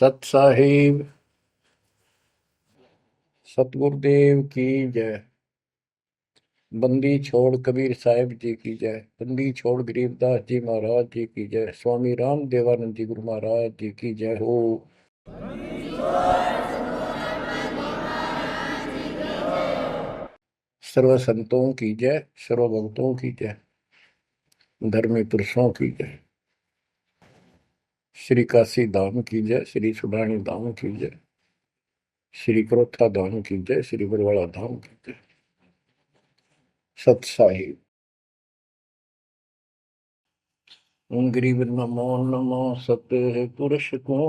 सत साहिब सतगुरुदेव की जय। बंदी छोड़ कबीर साहिब जी की जय। बंदी छोड़ गरीबदास जी महाराज जी की जय। स्वामी राम देवानंद जी गुरु महाराज जी की जय हो। सर्व संतों की जय, सर्व भक्तों की जय, धर्मी पुरुषों की जय। श्री काशी धाम की जय, श्री सुडानी धाम की जय, श्री क्रोथा धाम की जय, श्री बरवाड़ा धाम की जय। सत साहिब गरीब नमो नमो सत्य पुरुष को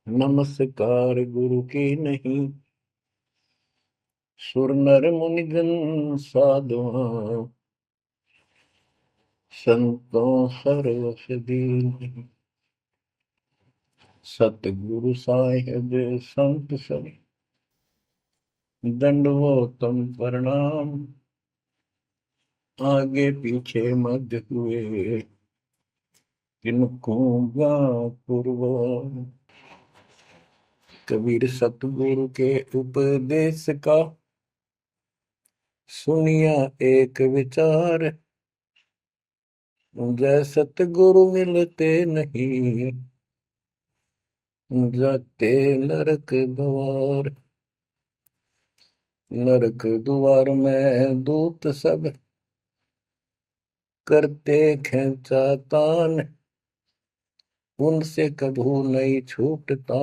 नमस्कार गुरु की नहीं। सुर नर मुनिजन साधुआ संतों सरवस दीन। सतगुरु साहिब संत सब दंडवतम प्रणाम। आगे पीछे मध्य हुए किनको पूर्व। कबीर सतगुरु के उपदेश का सुनिया एक विचार। जय सतगुरु मिलते नहीं जाते नरक द्वार। नरक द्वार में दूत सब करते खेचातान। उनसे कभू नहीं छूटता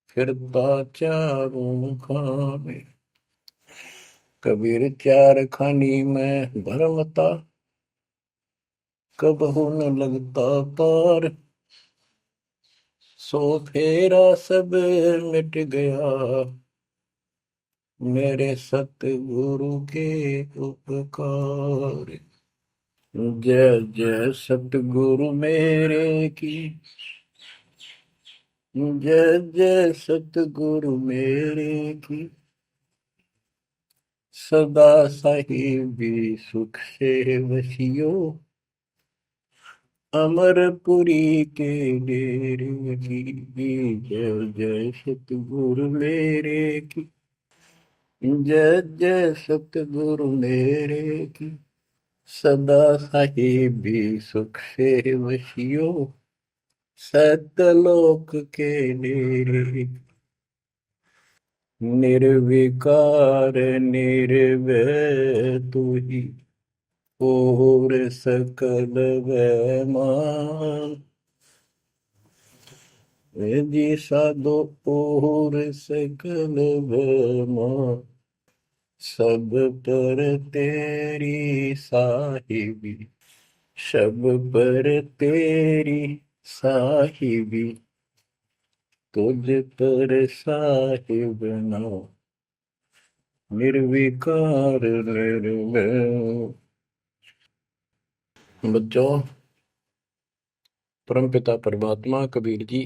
फिरता चारों खाने। कबीर चार खानी में भरमता कबहू न लगता पार। सो फेरा सब मिट गया मेरे सतगुरु के उपकार। जय जय सतगुरु मेरे की जय जय सतगुरु मेरे की। सदा साहिबी सुख से वसियो अमरपुरी के डेरे की। जय जय सतगुरु मेरे की जय जय सतगुरु मेरे की। सदा साहिबी सुख से वसियो सतलोक के डेरे। निर्विकार निर्भय तू ही और सकल वैमान। जी साधो और सकल वैमान। सब पर तेरी साहिबी सब पर तेरी साहिबी। तुझ पर साहिब नाम निर्विकार निर्भय। बच्चों, परमपिता परमात्मा कबीर जी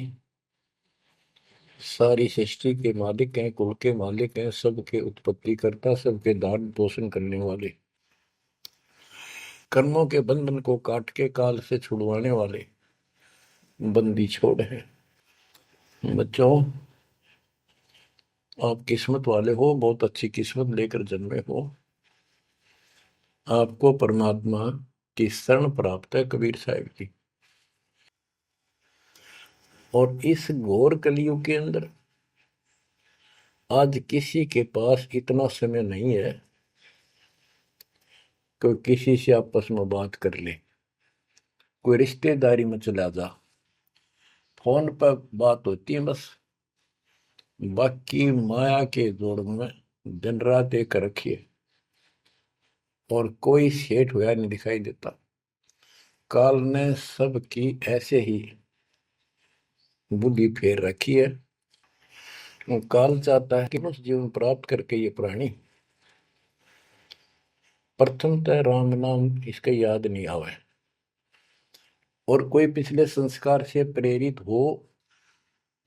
सारी सृष्टि के मालिक हैं, कुल के मालिक हैं, सबके उत्पत्ति करता, सबके दान पोषण करने वाले, कर्मों के बंधन को काट के काल से छुड़वाने वाले बंदी छोड़ है। बच्चों, आप किस्मत वाले हो, बहुत अच्छी किस्मत लेकर जन्मे हो। आपको परमात्मा की शरण प्राप्त है कबीर साहिब की। और इस घोर कलयुग के अंदर आज किसी के पास इतना समय नहीं है कि किसी से आपस में बात कर ले, कोई रिश्तेदारी में चला जा, फोन पर बात होती है बस। बाकी माया के जोड़ में दिन रात एक रखिए और कोई सेठ हुआ नहीं दिखाई देता। काल ने सबकी ऐसे ही बुद्धि फेर रखी है। काल चाहता है कि उस जीवन प्राप्त करके ये प्राणी प्रथमतः राम नाम इसका याद नहीं आवे, और कोई पिछले संस्कार से प्रेरित हो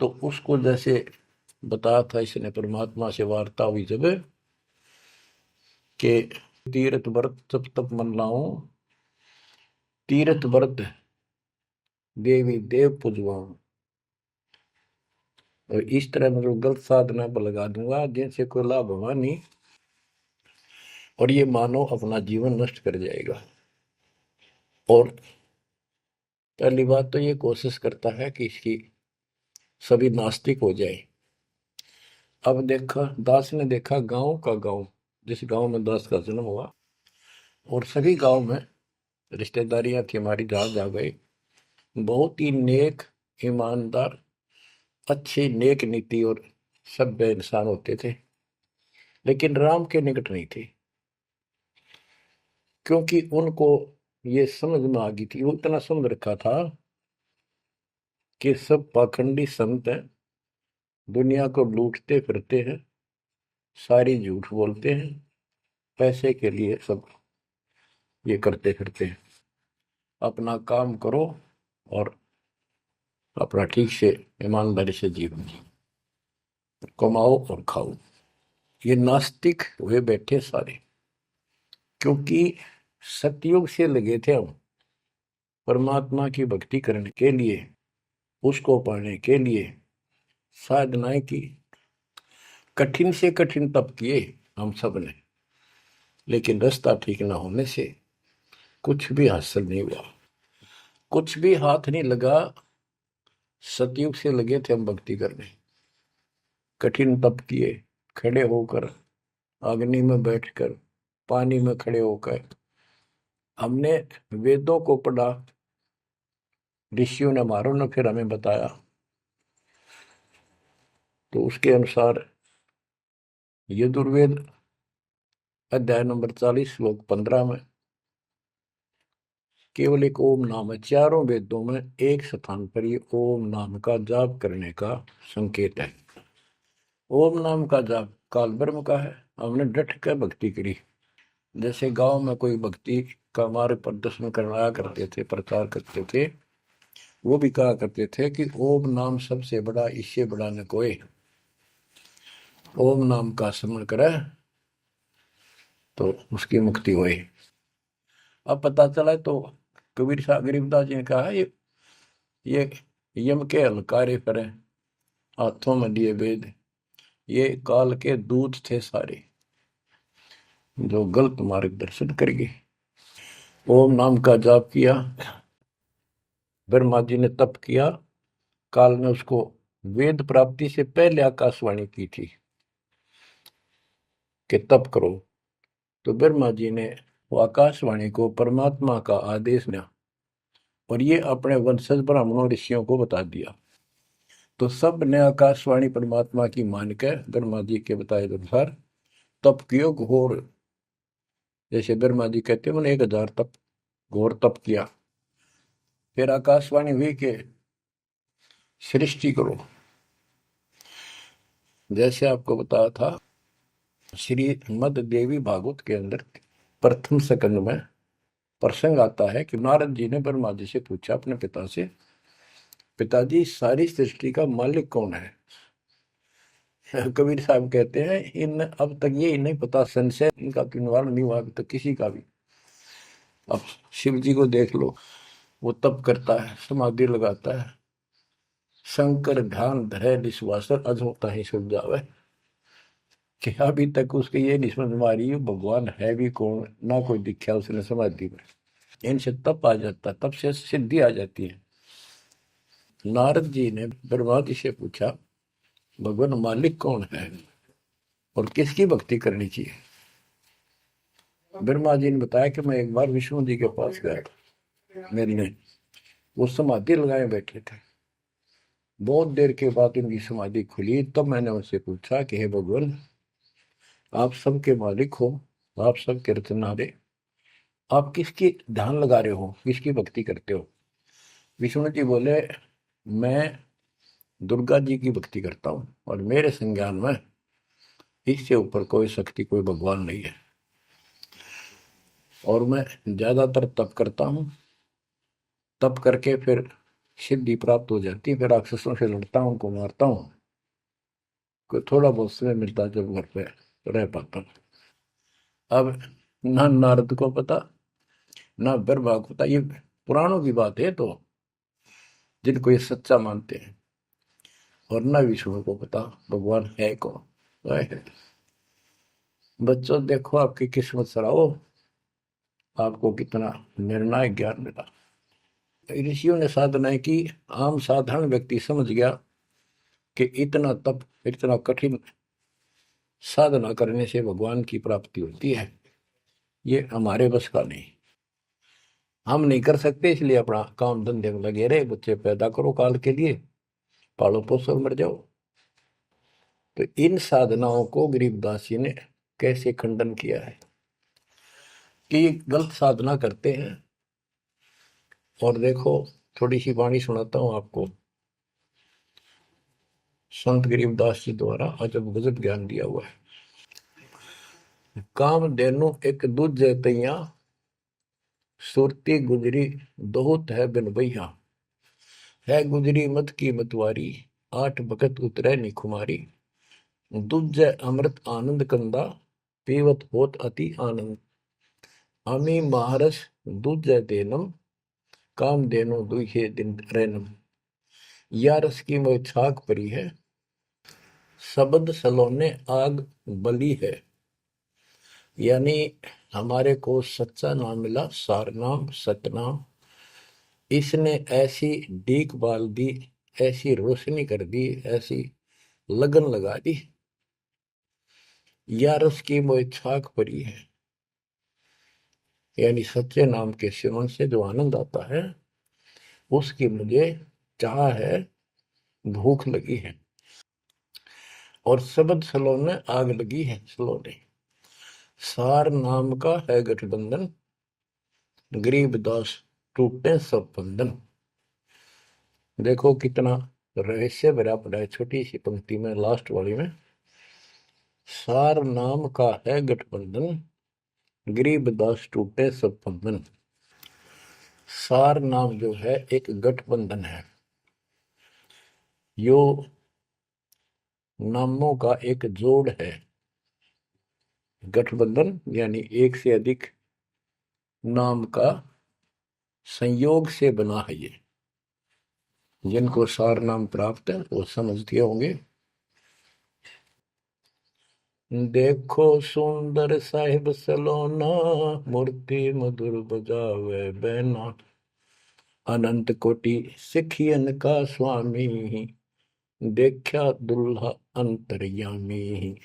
तो उसको जैसे बताया था इसने परमात्मा से वार्ता हुई जब के तीर्थ व्रत तप तप मन लाऊं। तीर्थ व्रत देवी देव पूजवाऊं। और इस तरह मतलब गलत साधना पर लगा दूंगा जिनसे कोई लाभ होगा नहीं, और ये मानव अपना जीवन नष्ट कर जाएगा। और पहली बात तो ये कोशिश करता है कि इसकी सभी नास्तिक हो जाए। अब देखा, दास ने देखा गांव का गांव, जिस गांव में दास का जन्म हुआ, और सभी गांव में रिश्तेदारियां थी हमारी, जहां जा गए बहुत ही नेक, ईमानदार, अच्छे, नेक नीति और सभ्य इंसान होते थे, लेकिन राम के निकट नहीं थे, क्योंकि उनको ये समझ में आ गई थी, वो इतना समझ रखा था कि सब पाखंडी संत हैं, दुनिया को लूटते फिरते हैं, सारी झूठ बोलते हैं, पैसे के लिए सब ये करते फिरते हैं। अपना काम करो और अपना ठीक से ईमानदारी से जीवन कमाओ और खाओ। ये नास्तिक हुए बैठे सारे, क्योंकि सतयुग से लगे थे हम परमात्मा की भक्ति करने के लिए, उसको पाने के लिए साधनाएं की, कठिन से कठिन तप किए हम सब ने, लेकिन रास्ता ठीक ना होने से कुछ भी हासिल नहीं हुआ, कुछ भी हाथ नहीं लगा। सतयुग से लगे थे हम भक्ति करने, कठिन तप किए, खड़े होकर, अग्नि में बैठकर, पानी में खड़े होकर, हमने वेदों को पढ़ा, ऋषियों ने हमारों ने फिर हमें बताया, तो उसके अनुसार यजुर्वेद अध्याय नंबर 40 श्लोक 15 में केवल एक ओम नाम है। चारों वेदों में एक स्थान पर ये ओम नाम का जाप करने का संकेत है। ओम नाम का जाप काल ब्रह्म का है। हमने डट कर भक्ति करी। जैसे गांव में कोई भक्ति का मार्ग प्रदर्शन करवाया करते थे, प्रचार करते थे, वो भी कहा करते थे कि ओम नाम सबसे बड़ा, इससे बड़ा न कोई। ओम नाम का स्मरण करे तो उसकी मुक्ति हुई। अब पता चला तो कबीर साहब गरीबदास जी ने कहा, ये यम के हलकारे करें, हाथों में लिए वेद, ये काल के दूत थे सारे, जो गलत मार्गदर्शन करेंगे। ओम नाम का जाप किया, ब्रह्मा जी ने तप किया, काल ने उसको वेद प्राप्ति से पहले आकाशवाणी की थी कि तप करो, तो ब्रह्मा जी ने वो आकाशवाणी को परमात्मा का आदेश दिया, और ये अपने वंशज ब्राह्मणों ऋषियों को बता दिया। तो सब ने आकाशवाणी परमात्मा की मान के ब्रह्मा जी के बताए अनुसार तप कियो घोर। जैसे ब्रह्मा जी कहते हैं, मैंने 1000 तप, घोर तप किया। फिर आकाशवाणी हुई कि सृष्टि करो। जैसे आपको बताया था, श्रीमद देवी भागवत के अंदर प्रथम स्कंद में प्रसंग आता है कि नारद जी ने ब्रह्मा जी से पूछा अपने पिता से, पिताजी सारी सृष्टि का मालिक कौन है? कबीर साहब कहते हैं, इन अब तक ये नहीं पता, संशय इनका निवारण नहीं हुआ अभी तक किसी का भी। अब शिव जी को देख लो, वो तप करता है, समाधि लगाता है, शंकर ध्यान धरे विश्वासर अधोता ही सुख जावे, कि अभी तक उसके ये नहीं समझ में आ रही है भगवान है भी कौन, ना कोई दिखा उसने समाधि में। इनसे तप आ जाता, तप से सिद्धि आ जाती है। नारद जी ने ब्रह्मा जी से पूछा, भगवान मालिक कौन है और किसकी भक्ति करनी चाहिए? ब्रह्मा जी ने बताया कि मैं एक बार विष्णु जी के पास गया, मेरी वो समाधि लगाए बैठे थे। बहुत देर के बाद उनकी समाधि खुली, तब मैंने उनसे पूछा कि हे भगवान, आप सबके मालिक हो, आप सबके रचनहारे, आप किसकी ध्यान लगा रहे हो, किसकी भक्ति करते हो? विष्णु जी बोले, मैं दुर्गा जी की भक्ति करता हूँ, और मेरे संज्ञान में इससे ऊपर कोई शक्ति, कोई भगवान नहीं है, और मैं ज्यादातर तप करता हूँ, तप करके फिर सिद्धि प्राप्त हो जाती है, फिर राक्षसों से लड़ता हूँ, उनको मारता हूँ, कोई थोड़ा बहुत समय मिलता है जब घर पे रह पाता हूँ। अब ना नारद को पता, ना ब्रह्मा को पता, ये पुराणों की बात है। तो जिनको ये सच्चा मानते हैं, और न विष्णु को पता भगवान है कौन। बच्चों देखो आपकी किस्मत सराहो, आपको कितना निर्णायक ज्ञान मिला। ऋषियों ने साधनाएं की, आम साधारण व्यक्ति समझ गया कि इतना तप, इतना कठिन साधना करने से भगवान की प्राप्ति होती है, ये हमारे बस का नहीं, हम नहीं कर सकते, इसलिए अपना काम धंधे में लगे रहे, बच्चे पैदा करो काल के लिए, पालो पोसो मर जाओ। तो इन साधनाओं को गरीबदास जी ने कैसे खंडन किया है कि गलत साधना करते हैं। और देखो थोड़ी सी वाणी सुनाता हूं आपको, संत गरीबदास जी द्वारा अजब गजब ज्ञान दिया हुआ है। काम देनु एक दूजे तैया, सुरती गुजरी दोहत है बिन भैया, है गुजरी मत की मतवारी, आठ भगत उतरे निखुमारी, दूजे अमृत आनंद कंदा, पीवत होत अति आनंद, अमी महारस दूजे देनम, काम देनो दुहे दिन रैनम, या रस की मोह छाक परी है, शब्द सलोने आग बली है। यानी हमारे को सच्चा नाम मिला, सारनाम सतनाम, इसने ऐसी डीक बाल दी, ऐसी रोशनी कर दी, ऐसी लगन लगा दी, या रस की मोह छाक परी है। यानी सच्चे नाम के सेवन से जो आनंद आता है उसकी मुझे चाह है, भूख लगी है। और शब्द सलोने आग लगी है, सलोने सार नाम का है गठबंधन, गरीबदास टूटे सब बंधन। देखो कितना रहस्य भरा पड़ा है छोटी सी पंक्ति में, लास्ट वाली में, सार नाम का है गठबंधन, गरीबदास टूटे सब बंधन। सार नाम जो है एक गठबंधन है, यो नामों का एक जोड़ है। गठबंधन यानी एक से अधिक नाम का संयोग से बना है ये। जिनको सार नाम प्राप्त है वो समझते होंगे। देखो सुंदर साहिब सलोना, मूर्ति मधुर बजावे बैना, अनंत कोटि सिखियन का स्वामी, देखा दुल्हा अंतर्यामी।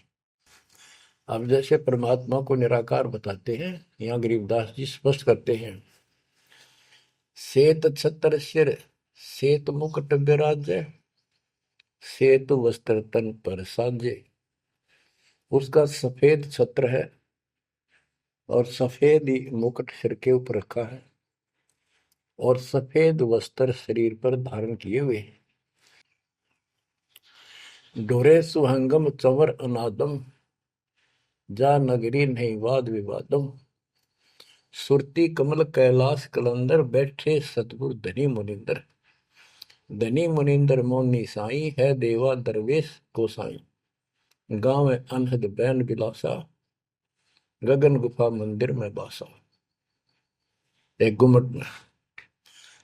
अब जैसे परमात्मा को निराकार बताते हैं, यहाँ गरीबदास जी स्पष्ट करते हैं, श्वेत छत्र सिर श्वेत मुकुट विराजे, श्वेत वस्त्र तन पर साजे। उसका सफेद छत्र है और सफेद ही मुकुट सिर के ऊपर रखा है और सफेद वस्त्र शरीर पर धारण किए हुए। ढोरे सुहंगम चवर अनादम, जा नगरी नहीं वाद विवादम, सुरती कमल कैलाश कलंदर, बैठे सतगुरु धनी मुनिंदर। धनी मुनिंदर मोनी साई, है देवा दरवेश गोसाई, गांव अनहद बैन बिलासा, गगन गुफा मंदिर में बासा। एक गुमट में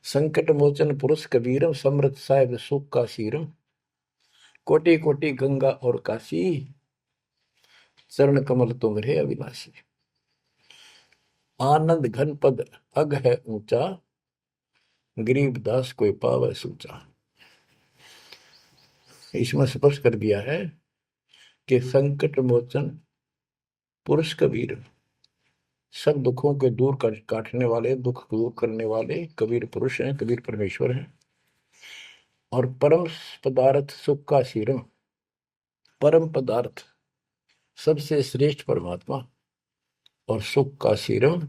संकट मोचन पुरुष कबीरम, समृत साहिब सुख का शीरम, कोटि कोटि गंगा और काशी, चरण कमल तुम्हारे अविनाशी। आनंद घन पद अग है ऊंचा, गरीबदास कोई पावे सूचा। इसमें स्पष्ट कर दिया है कि संकट मोचन पुरुष कबीर, सब दुखों के दूर काटने वाले, दुख दूर करने वाले कबीर पुरुष हैं, कबीर परमेश्वर हैं। और परम पदार्थ सुख का शीरम, परम पदार्थ सबसे श्रेष्ठ परमात्मा, और सुख का शीरम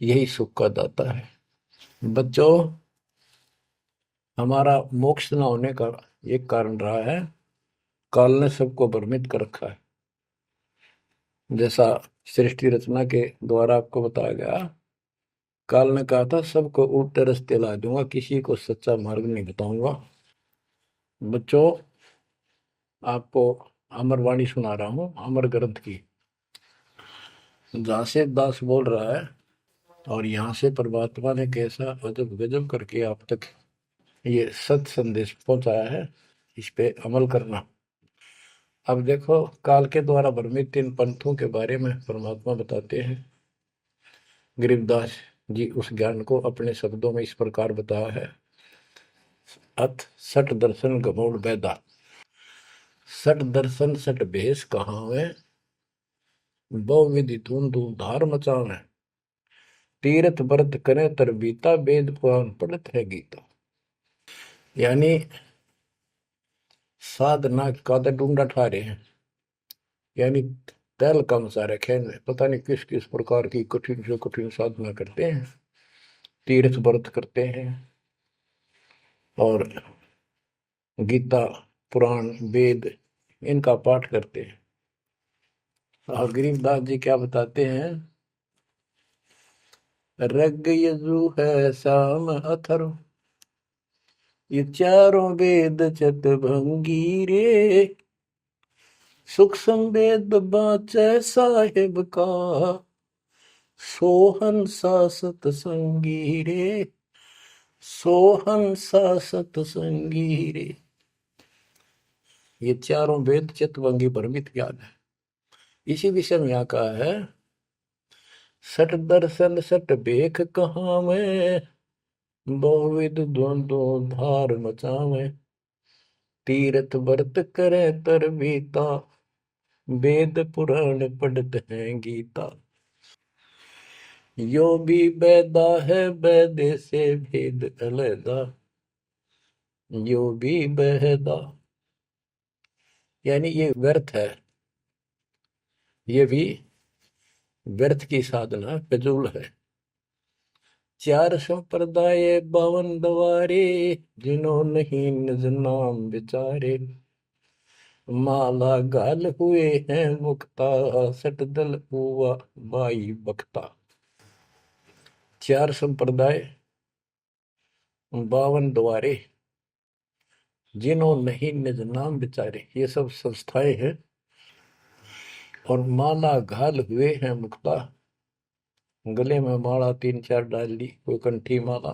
यही सुख का दाता है। बच्चों हमारा मोक्ष न होने का एक कारण रहा है, काल ने सबको भ्रमित कर रखा है। जैसा सृष्टि रचना के द्वारा आपको बताया गया, काल ने कहा था सबको उल्टे रास्ते ला दूंगा, किसी को सच्चा मार्ग नहीं बताऊंगा। बच्चों आपको अमरवाणी सुना रहा हूं, अमर ग्रंथ की, जहां से दास बोल रहा है और यहाँ से परमात्मा ने कैसा अजब गजब करके आप तक ये सत संदेश पहुंचाया है, इस पे अमल करना। अब देखो, काल के द्वारा भ्रमित इन पंथों के बारे में परमात्मा बताते हैं। गरीबदास जी उस ज्ञान को अपने शब्दों में इस प्रकार बताया है। अथ सठ दर्शन गमोड़ बैदा, सठ दर्शन सठ भेष कहावे, बहुविधि धूम धूम धार मचावे, तीर्थ व्रत करे तर बीता, वेद पुराण पढ़त है गीता। यानी साधना का तो ढूंढा ठा रहे हैं, यानी तैल का मचा रखे हैं, पता नहीं किस किस प्रकार की कठिन से कठिन साधना करते हैं, तीर्थ व्रत करते हैं और गीता पुराण वेद इनका पाठ करते हैं। और गरीबदास जी क्या बताते हैं, रग यजु है श्याम अथर्व, ये चारों वेद चतभंगी रे, सुख संवेद बाचै साहेब का, सोहन सा सतसंगी रे, सोहन सा सतसंगी रे। ये चारों वेद चितवंगी भ्रमित ज्ञान है। इसी विषय में यहाँ कहा है, सट दर्शन सट बेख कहाँ में, बहुविध द्वंद्व धार मचावे, तीर्थ व्रत करे तर बीता, वेद पुराण पढ़त है गीता। यो भी बैदा है बैदे से भेद अलैदा, यो भी बहदा, यानी ये व्यर्थ है, ये भी व्यर्थ की साधना फिजूल है। चार संप्रदाय बावन दवारे, जिन्हों नहीं निज नाम विचारे, माला गाल हुए हैं मुक्ता, सट दल हुआ बाई बख्ता। चार संप्रदाय, 52 द्वारे, जिन्हों नहीं निज नाम विचारे, ये सब संस्थाएं हैं। और माला घाल हुए हैं मुक्ता, गले में माला 3-4 डाल ली, कोई कंठी माला,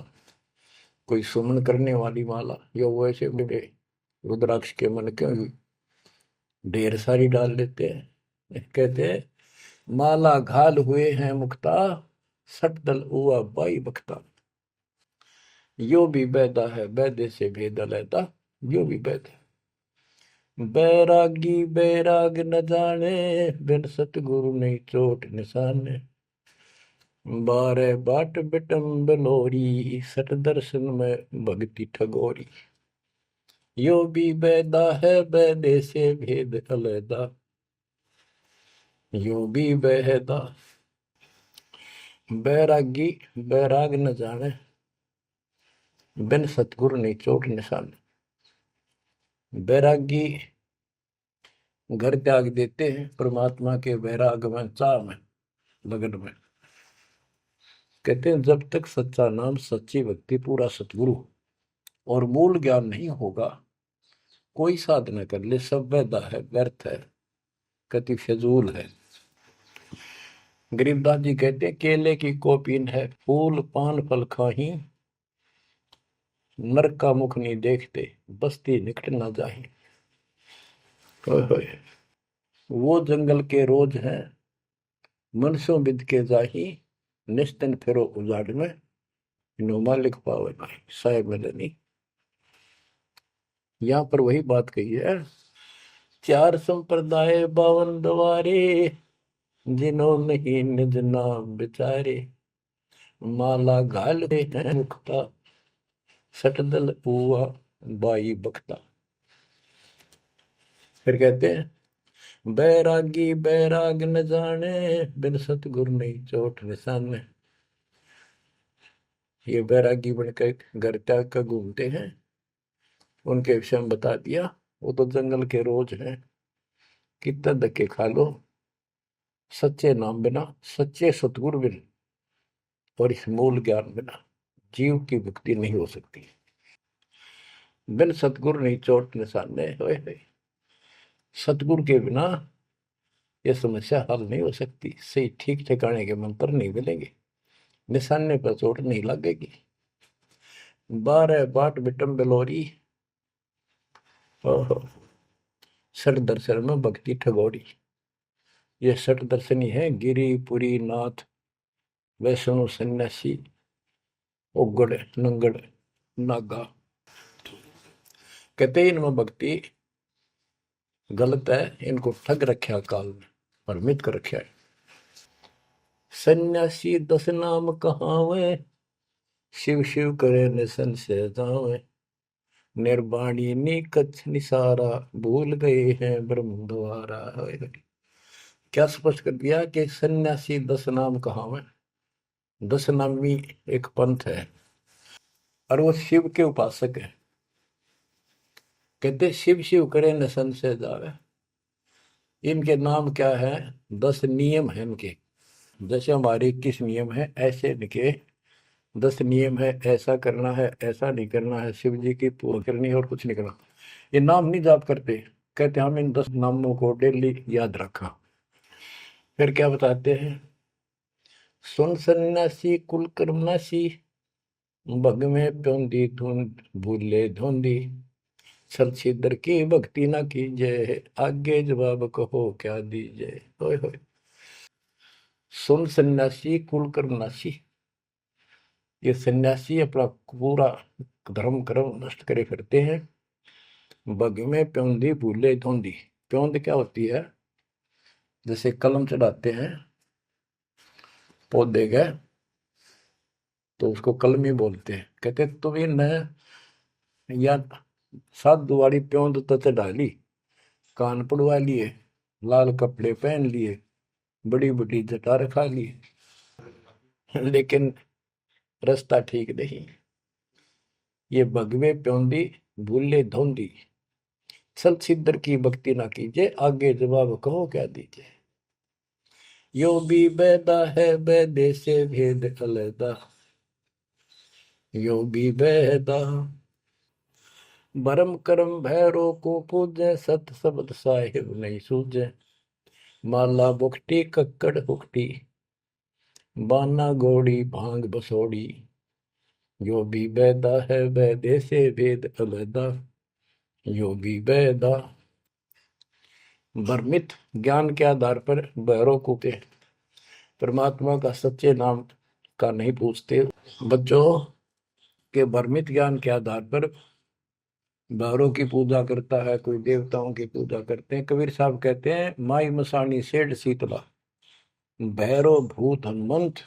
कोई सुमन करने वाली माला, या वैसे बड़े रुद्राक्ष के मन के ढेर सारी डाल लेते हैं। कहते हैं माला घाल हुए हैं मुक्ता, सट दल हुआ बाई बख्ता। यो भी बैदा है बैदे से भेद अलैदा, यो भी बैद है। बैरागी बैराग न जाने, बिन सतगुरु नहीं चोट निशाने, बारे बाट बिटम बलोरी, सट दर्शन में भक्ति ठगोरी। यो भी बैदा है बैदे से भेद अलैदा, यो भी बहदा। बैरागी बैराग न जाने, बिन सतगुरु नहीं चोट निशान। बैरागी घर त्याग देते हैं परमात्मा के वैराग में, चाह में, लगन में। कहते हैं जब तक सच्चा नाम सच्ची भक्ति पूरा सतगुरु और मूल ज्ञान नहीं होगा, कोई साधना कर ले सब वैधा है, व्यर्थ है, कति फिजूल है। गरीबदास जी कहते हैं केले की कोपीन है, फूल पान फल खाही, नरक का मुख नहीं देखते, बस्ती निकट ना जाही। वो जंगल के रोज है, मनसों बिद के जाही, निस्तन फिरो उजाड़ में, नो मालिक पावे नहीं साहेब मदनी। यहाँ पर वही बात कही है, चार संप्रदाय 52 द्वारे, जिन्हों नहीं निज नाम विचारे, माला घाल हैं मुक्ता, सटदल हुआ बाई बख्ता। फिर कहते हैं बैरागी बैराग न जाने, बिन सतगुरु नहीं चोट निशाने। ये बैरागी बनकर घर त्याग कर घूमते हैं, उनके विषय में बता दिया, वो तो जंगल के रोज हैं, कितना धक्के खा लो, सच्चे नाम बिना, सच्चे सतगुरु बिना और इस मूल ज्ञान बिना जीव की मुक्ति नहीं हो सकती। बिन सतगुरु नहीं चोट निशाने, होए सतगुरु के बिना यह समस्या हल नहीं हो सकती। सही ठीक ठिकाने के मंत्र नहीं मिलेंगे, निशाने पर चोट नहीं लगेगी। 12 बाट बिटम बेलोरी। ओहो। षट दर्शन में भक्ति ठगोरी। ये षट दर्शनी है, गिरी पुरी नाथ वैष्णो सन्यासी उगड़ नंगड़ नागा। कहते हैं इनमें भक्ति गलत है, इनको ठग रखा काल में, भ्रमित कर रखा है। सन्यासी 10 नाम कहावे, शिव शिव करे न संशय जावे। निर्वाणी निकच निसारा, भूल गए हैं ब्रह्म द्वारा। क्या स्पष्ट कर दिया कि सन्यासी 10 नाम कहावे। 10 नामी एक पंथ है और वो शिव के उपासक है। कहते शिव शिव करे न संशय जावे। इनके नाम क्या है? 10 नियम है इनके। जैसे हमारे 21 नियम है, ऐसे इनके 10 नियम है। ऐसा करना है, ऐसा नहीं करना है, शिव जी की पूजा करनी है और कुछ नहीं करना। ये नाम नहीं जाप करते। कहते हम इन 10 नामों को डेली याद रखा। फिर क्या बताते हैं? सुन सन्यासी कुल कर्मनाशी, भग में प्योंदी धुंध भूले धुंधी। सर छिदर की भक्ति ना कीजिए, आगे जवाब कहो क्या दीजिए। होय होय। सुन सन्यासी कुल कर्मनाशी, ये सन्यासी अपना पूरा धर्म कर्म नष्ट करे फिरते हैं। बग में प्योंदी भूले धुंधी। प्योंद क्या होती है? जैसे कलम चढ़ाते हैं पौधे का, तो उसको कलमी बोलते हैं। कहते तुम इन या सात दुआरी प्योंद तो चढ़ा ली, कान पड़वा लिए, लाल कपड़े पहन लिए, बड़ी बड़ी जटा रखा ली, लेकिन रास्ता ठीक नहीं। ये भगवे प्योंदी भूले धोंदी, सल सिद्धर की भक्ति ना कीजिए, आगे जवाब कहो क्या दीजिए। यो भी बैदा है बैदे से भेद अलैदा, यो भी बैदा। भरम करम भैरो को पूजे, सत शब्द साहिब नहीं सूझे। माला बुखटी कक्कड़ हुकटी, बाना घोड़ी भांग बसोड़ी। यो भी बैदा है बैदे से भेद अलैदा, यो भी बैदा। भ्रमित ज्ञान के आधार पर भैरव को के परमात्मा का सच्चे नाम का नहीं पूछते। बच्चों के भ्रमित ज्ञान के आधार पर भैरव की पूजा करता है, कोई देवताओं की पूजा करते हैं। कबीर साहब कहते हैं, माई मसानी सेठ शीतला, भैरव भूत हनुमंत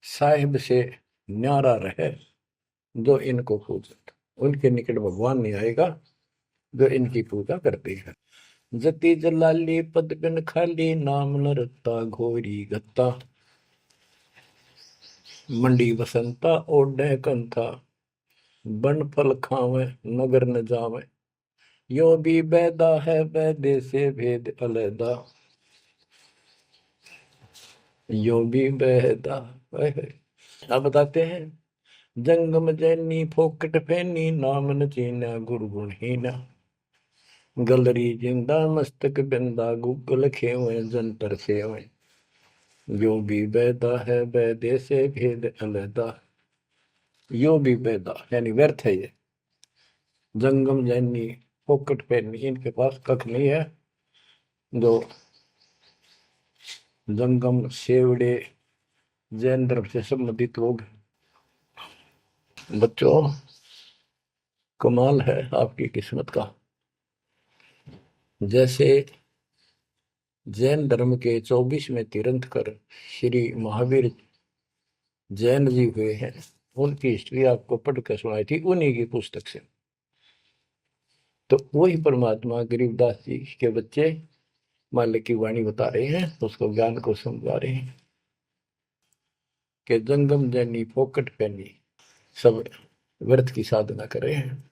साहिब से न्यारा रहे जो इनको पूजत। उनके निकट भगवान नहीं आएगा जो इनकी पूजा करते हैं। जति जलाली पद बिन खाली, नाम न रत्ता घोरी गत्ता। मंडी बसंता ओढ़े कंथा, बन फल खावे नगर न जावे। यो भी बैदा है बैदे से भेद अलैदा, यो भी बैदा। अब बताते हैं, जंगम जैनी फोकट फैनी, नाम न चीना गुरु गुणहीना। गलरी जिंदा मस्तक बिंदा, गुगल खेवे जंतर सेवे। यो भी बैदा है बैदे से भेद अलैदा, यो भी बैदा यानी व्यर्थ है ये। जंगम जैनी फोकट फैनी, इनके पास कख नहीं है। जो जंगम सेवड़े जैन धर्म से संबंधित लोग। बच्चों कमाल है आपकी किस्मत का। जैसे जैन धर्म के 24वें तीर्थंकर श्री महावीर जैन जी हुए हैं, उनकी हिस्ट्री आपको पढ़कर सुनाई थी उन्हीं की पुस्तक से। तो वही परमात्मा गरीबदास जी के बच्चे मालिक की वाणी बता रहे हैं, उसको ज्ञान को समझा रहे हैं कि जंगम जैनी फोकट पैनी, सब व्यर्थ की साधना कर रहे हैं।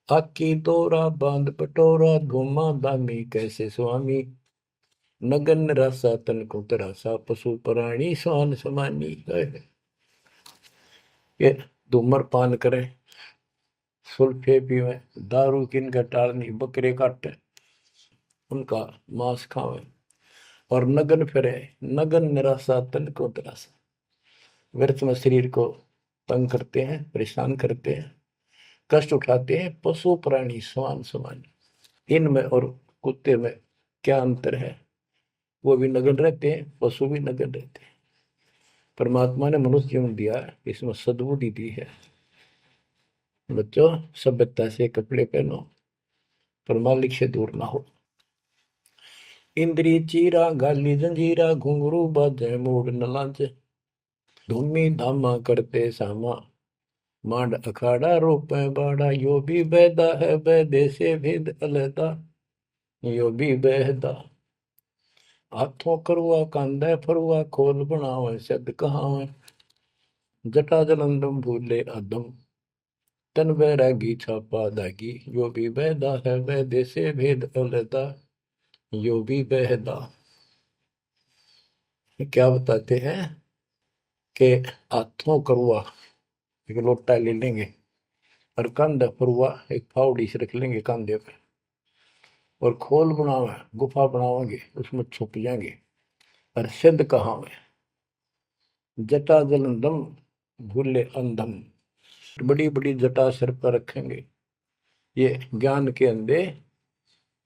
आकी तोरा बांध पटोरा, घुमा दामी कैसे स्वामी। नगन रासा तन को तरासा, पशु प्राणी स्वान समानी। ये धूमर पान करे, सुल्फे पीवे, दारू किन टालनी, बकरे काटे उनका मांस खावे, और नगन फिरे। नगन निराशा तन को तरासा, व्यर्थ में शरीर को तंग करते हैं, परेशान करते हैं, कष्ट उठाते हैं। पशु प्राणी समान समान, इनमें और कुत्ते में क्या अंतर है? वो भी नग्न रहते हैं, पशु भी नग्न रहते हैं। परमात्मा ने मनुष्य जीवन दिया, इसमें सद्बुद्धि दी है। बच्चों, सभ्यता से कपड़े पहनो, पर मालिक से दूर ना हो। इंद्री चीरा गाली जंजीरा, घुंघरू बाजे मूड न लाजे, धूमी धामा करते सामा, मांड अखाड़ा रोपे बाड़ा, यो भी बैदा है बैदे से भेद अलहदा, यो भी बहदा। हाथों करुआ कांदा फरुआ, खोल बनावे सद कहावे, जटा जलंदम भूले अदम, तन बैरागी छापा दागी, यो भी बहदा है बैदे से भेद अलहदा, यो भी बहदा। क्या बताते हैं कि हाथों करुआ एक लोटा ले लेंगे, और कंधा फरुआ एक फावड़ी से रख लेंगे कंधे पे, और खोल बनावे गुफा बनावेंगे, उसमें छुप जाएंगे। और सिद्ध कहावे, जटा जलंदम भूले अंधम, बड़ी बड़ी जटा सिर पर रखेंगे। ये ज्ञान के अंधे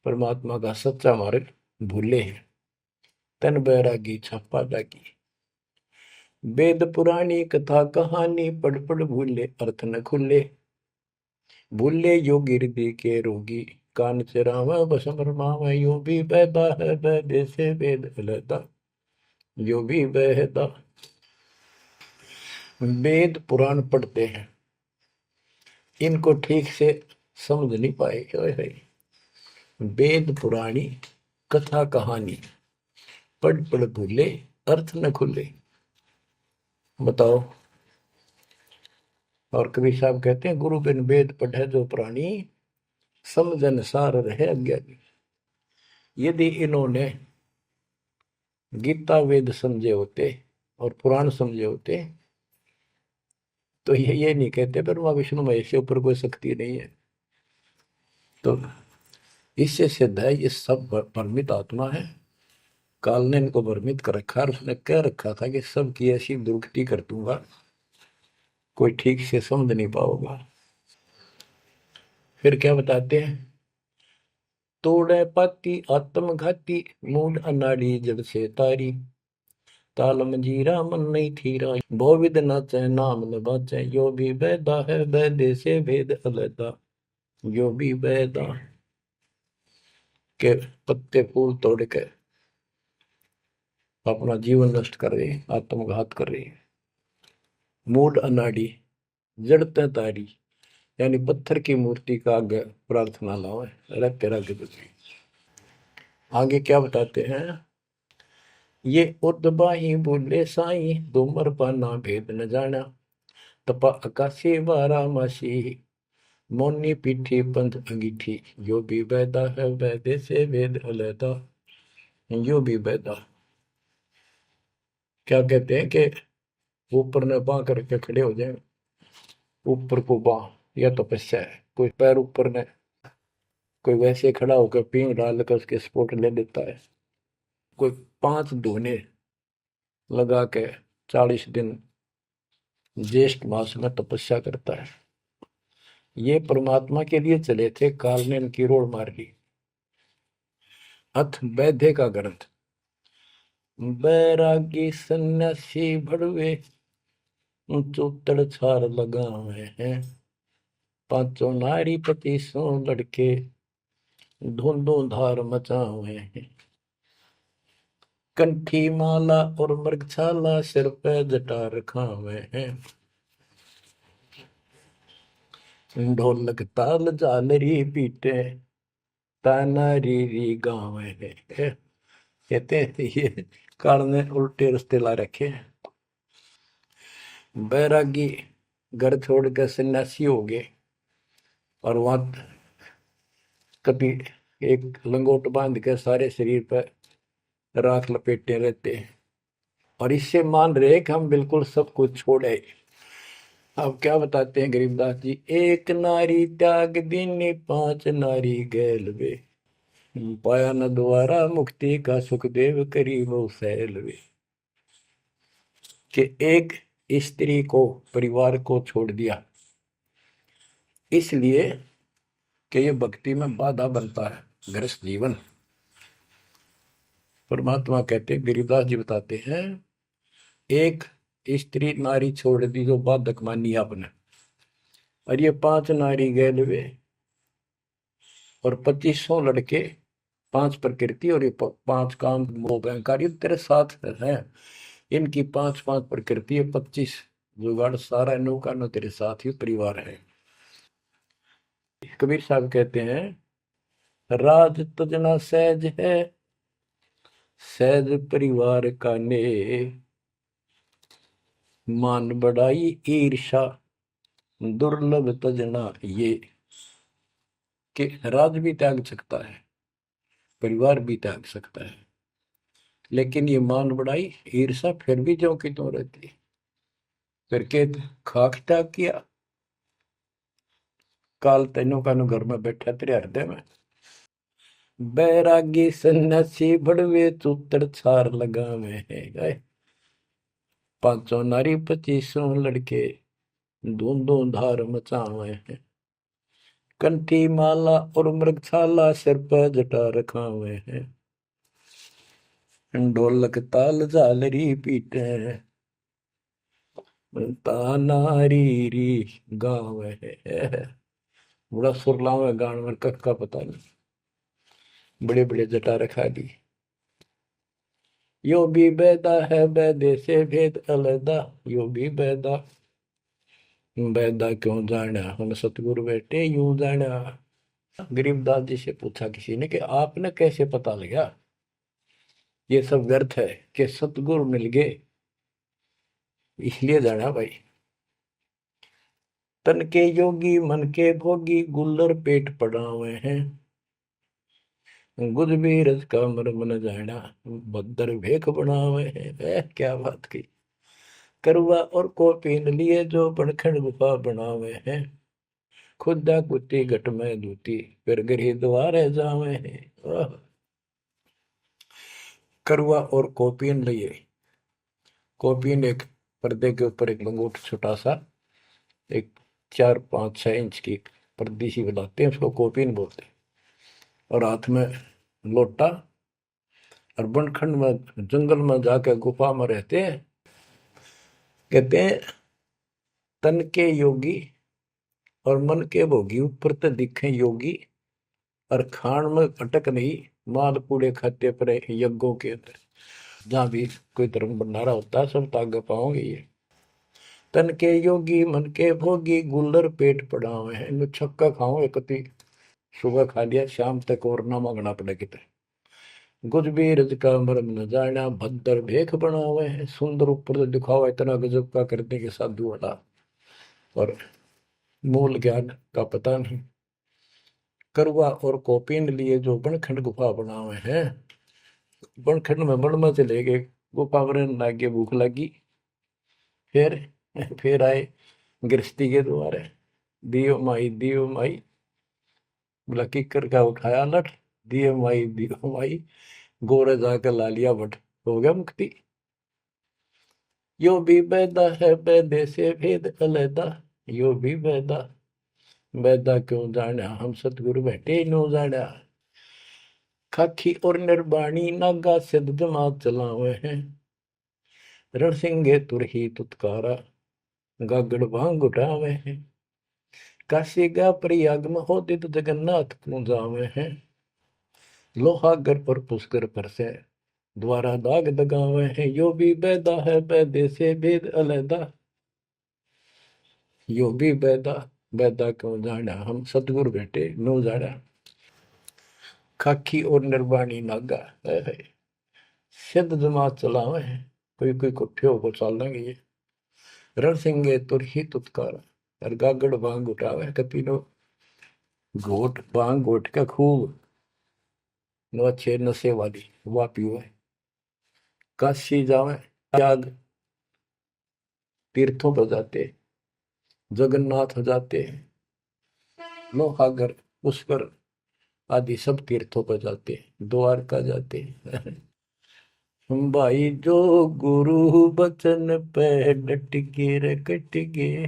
परमात्मा का सच्चा मार्ग भूले हैं। तन बैरागी छापा दागी, वेद पुरानी कथा कहानी, पढ़ पढ़ भूले अर्थ न खुले, भूले योगी हृदय के रोगी, कान चरावा बस भरमावा, यो भी बैदा है बैदे से वेद अलहदा, यो भी बहदा। वेद पुराण पढ़ते हैं, इनको ठीक से समझ नहीं पाए। वेद पुराणी कथा कहानी, पढ़ पढ़ भूले अर्थ न खुले। बताओ। और कबीर साहब कहते हैं, गुरु बिन वेद पढ़े जो प्राणी, समझन सार रहे अज्ञानी। यदि इन्होंने गीता वेद समझे होते और पुराण समझे होते, तो ये नहीं कहते ब्रह्मा विष्णु महेश के ऊपर कोई शक्ति नहीं है। तो इससे सिद्ध है ये सब भ्रमित आत्मा है। काल ने इनको भ्रमित कर रखा, और उसने कह रखा था कि सबकी ऐसी दुर्गति कर दूंगा, कोई ठीक से समझ नहीं पाओगा। फिर क्या बताते हैं, तोड़े पाती आत्मघाती, मूड अनाड़ी जड़ से तारी, ताल मंजीरा मन नहीं थीरा, बहुविध नाचे नाम न बाचे, यो भी बैदा है बैदे से भेद अलहदा, यो भी बैदा। के पत्ते फूल तोड़ के अपना जीवन नष्ट कर रहे, आत्मघात कर रहे। मूड अनाड़ी जड़ते तारी, यानी पत्थर की मूर्ति का आगे प्रार्थना लाओ, रख के रख दे। आगे क्या बताते हैं, ये उर्दबाही बोले साई, दोमर पाना भेद न जाना, तपा आकाशी बारा मासी, मोनी पीठी पंथ अंगीठी, यो भी बैदा है बैदे से वेद अलहदा, यो भी बैदा। क्या कहते हैं कि ऊपर ने बां करके खड़े हो जाए, ऊपर को बां, यह तपस्या है। कोई पैर ऊपर ने, कोई वैसे खड़ा होकर पींग डाल कर उसके स्पोर्ट ले लेता है, कोई 5 धोने लगा के 40 दिन ज्येष्ठ मास में तपस्या करता है। ये परमात्मा के लिए चले थे, काल ने इनकी रोड मार ली। अथ वैद्य का ग्रंथ, बैरागी सन्यासी भड़वे, चौतड़ छार लगावे हैं, पांचों नारी पति सो लड़के, धुंधों धार मचावे हैं, कंठी माला और मृगछाला, सिर पे जटा रखावे हैं, ढोलक ताल झालरी पीटे, तानारी री गावे हैं। कहते हैं ये काल ने उल्टे रास्ते ला रखे। बैरागी घर छोड़ कर सन्यासी हो गए, और वहां कभी एक लंगोट बांध के सारे शरीर पर राख लपेटे रहते हैं, और इससे मान रहे कि हम बिल्कुल सब कुछ छोड़े। अब क्या बताते हैं गरीबदास जी, एक नारी त्याग दीनी, 5 नारी गैल वे, पाया न द्वारा मुक्ति का, सुखदेव करी वो सैल वे। कि एक स्त्री को, परिवार को छोड़ दिया, इसलिए कि ये भक्ति में बाधा बनता है गृहस्थ जीवन। परमात्मा कहते, गिरिदास जी बताते हैं, एक स्त्री नारी छोड़ दी जो बाधक मानी आपने, और ये 5 नारी गैलवे और 2500 लड़के, 5 प्रकृति और ये 5 काम वो अहंकार तेरे साथ है। इनकी 5-5 प्रकृति है, 25 जुगाड़, सारा नौका न तेरे साथ ही परिवार है। कबीर साहब कहते हैं, राज तजना सहज है, सहज परिवार का ने, मान बढ़ाई ईर्षा दुर्लभ तजना ये। कि राज भी त्याग सकता है, परिवार भी त्याग सकता है, लेकिन ये मान बढ़ाई ईर्षा फिर भी जो कि तो रहती। करके खाक त्याग किया, काल तेनों का घर में बैठा तेरे हृदय में। बैरागी सन्यासी बड़वे चूतर छार लगावे है गए, 500 नारी 2500 लड़के, धूम धार मचावे हैं। कंठी माला और मृगशाला सिर पर जटा रखावे हैं, ढोलक ताल झालरी पीटे, तानारी री गाँव है। बड़ा सुरलाव है गान में, कख का पता नहीं, बड़े बड़े जटा रखा दी। यो भी बैदा है बैदे से भेद अलदा, यो भी बैदा, बैदा क्यों जाना हम सतगुरु बैठे यूं जाना। गरीबदास जी से पूछा किसी ने कि आपने कैसे पता लगा ये सब व्यर्थ है, कि सतगुरु मिल गए इसलिए जाना भाई। तन के योगी मन के भोगी, गुल्लर पेट पड़ावे हैं, गुज भी रज का मर्म न जाना, भद्र भेख बनावे हैं। क्या बात की। करवा और को पीन लिए जो बनखंड गुफा बनावे हैं, खुदा कुत्ती घट में दूती, फिर गृह द्वार जावे हैं। करवा और कोपीन लिए, कोपीन एक पर्दे के ऊपर एक लंगोट छोटा सा, एक 4-5-6 इंच की पर्दी सी बनाते हैं, उसको कोपीन बोलते हैं। और हाथ में लोटा, और बनखंड में जंगल में जाकर गुफा में रहते हैं। कहते हैं तन के योगी और मन के भोगी, ऊपर तो दिखे योगी, और खान में अटक नहीं, माल पूड़े खाते पर यज्ञों के अंदर जहां भी कोई धर्म भंडारा होता है सब तागे पाओगे ये। तन के योगी मन के भोगी, गुल्लर पेट पड़ावे हैं, इनको छक्का खाओ एक सुबह खा लिया शाम तक और ना मांगना पड़े कितने। गुज भी रज का मर्म न जाना, भद्र भेख बनावे हैं, सुंदर ऊपर से दिखावा इतना गजब का करने के साधु वाला, और मूल ज्ञान का पता नहीं। करवा और कोपीन लिए जो बनखंड गुफा बनावे हैं, बनखंड में बन में चले गए, गुफा बनने लागे, भूख लगी, फिर फिर आए गृहस्थी के द्वारे, दियो माई, बोला किकर का उठाया लठ, दियो माई, गोरे जाकर ला लिया भट, हो गया मुक्ति। यो भी बैदा है बैदे से भेद अलैदा, यो भी बैदा, बैदा क्यों जाना हम सतगुरु बैठे नो जाना। खाखी और निर्बाणी नागा सिद्ध जमात चलावे हैं, रणसिंगे तुरही तुतकारा, गागड़ भांग उठावे हैं। काशी गा प्रयाग में होदित जगन्नाथ क्यों जावे हैं, लोहागर पर पुष्कर पर से द्वारा दाग दगावे हैं। यो भी बैदा है बैदे से भेद अलैदा, यो भी बैदा, बैदा क्यों जाना हम सतगुरु बैठे नो जाना। खाकी और निर्वाणी नागा है, सिद्ध जमात चलावे हैं, कोई कोई कुठ्ठियों को चाल लेंगे ये। रण सिंगे तुरही तुतकार, और गागड़ भांग उठावे कतीनो, घोट भांग घोट का खूब नो अच्छे नशे वाली वा पीवे। काशी जावे, त्याग तीर्थों पर जाते, जगन्नाथ हो जाते, लोहागर पुष्कर आदि सब तीर्थों पर जाते, द्वारका जाते। भाई जो गुरु बचन पे डट के रे कट गए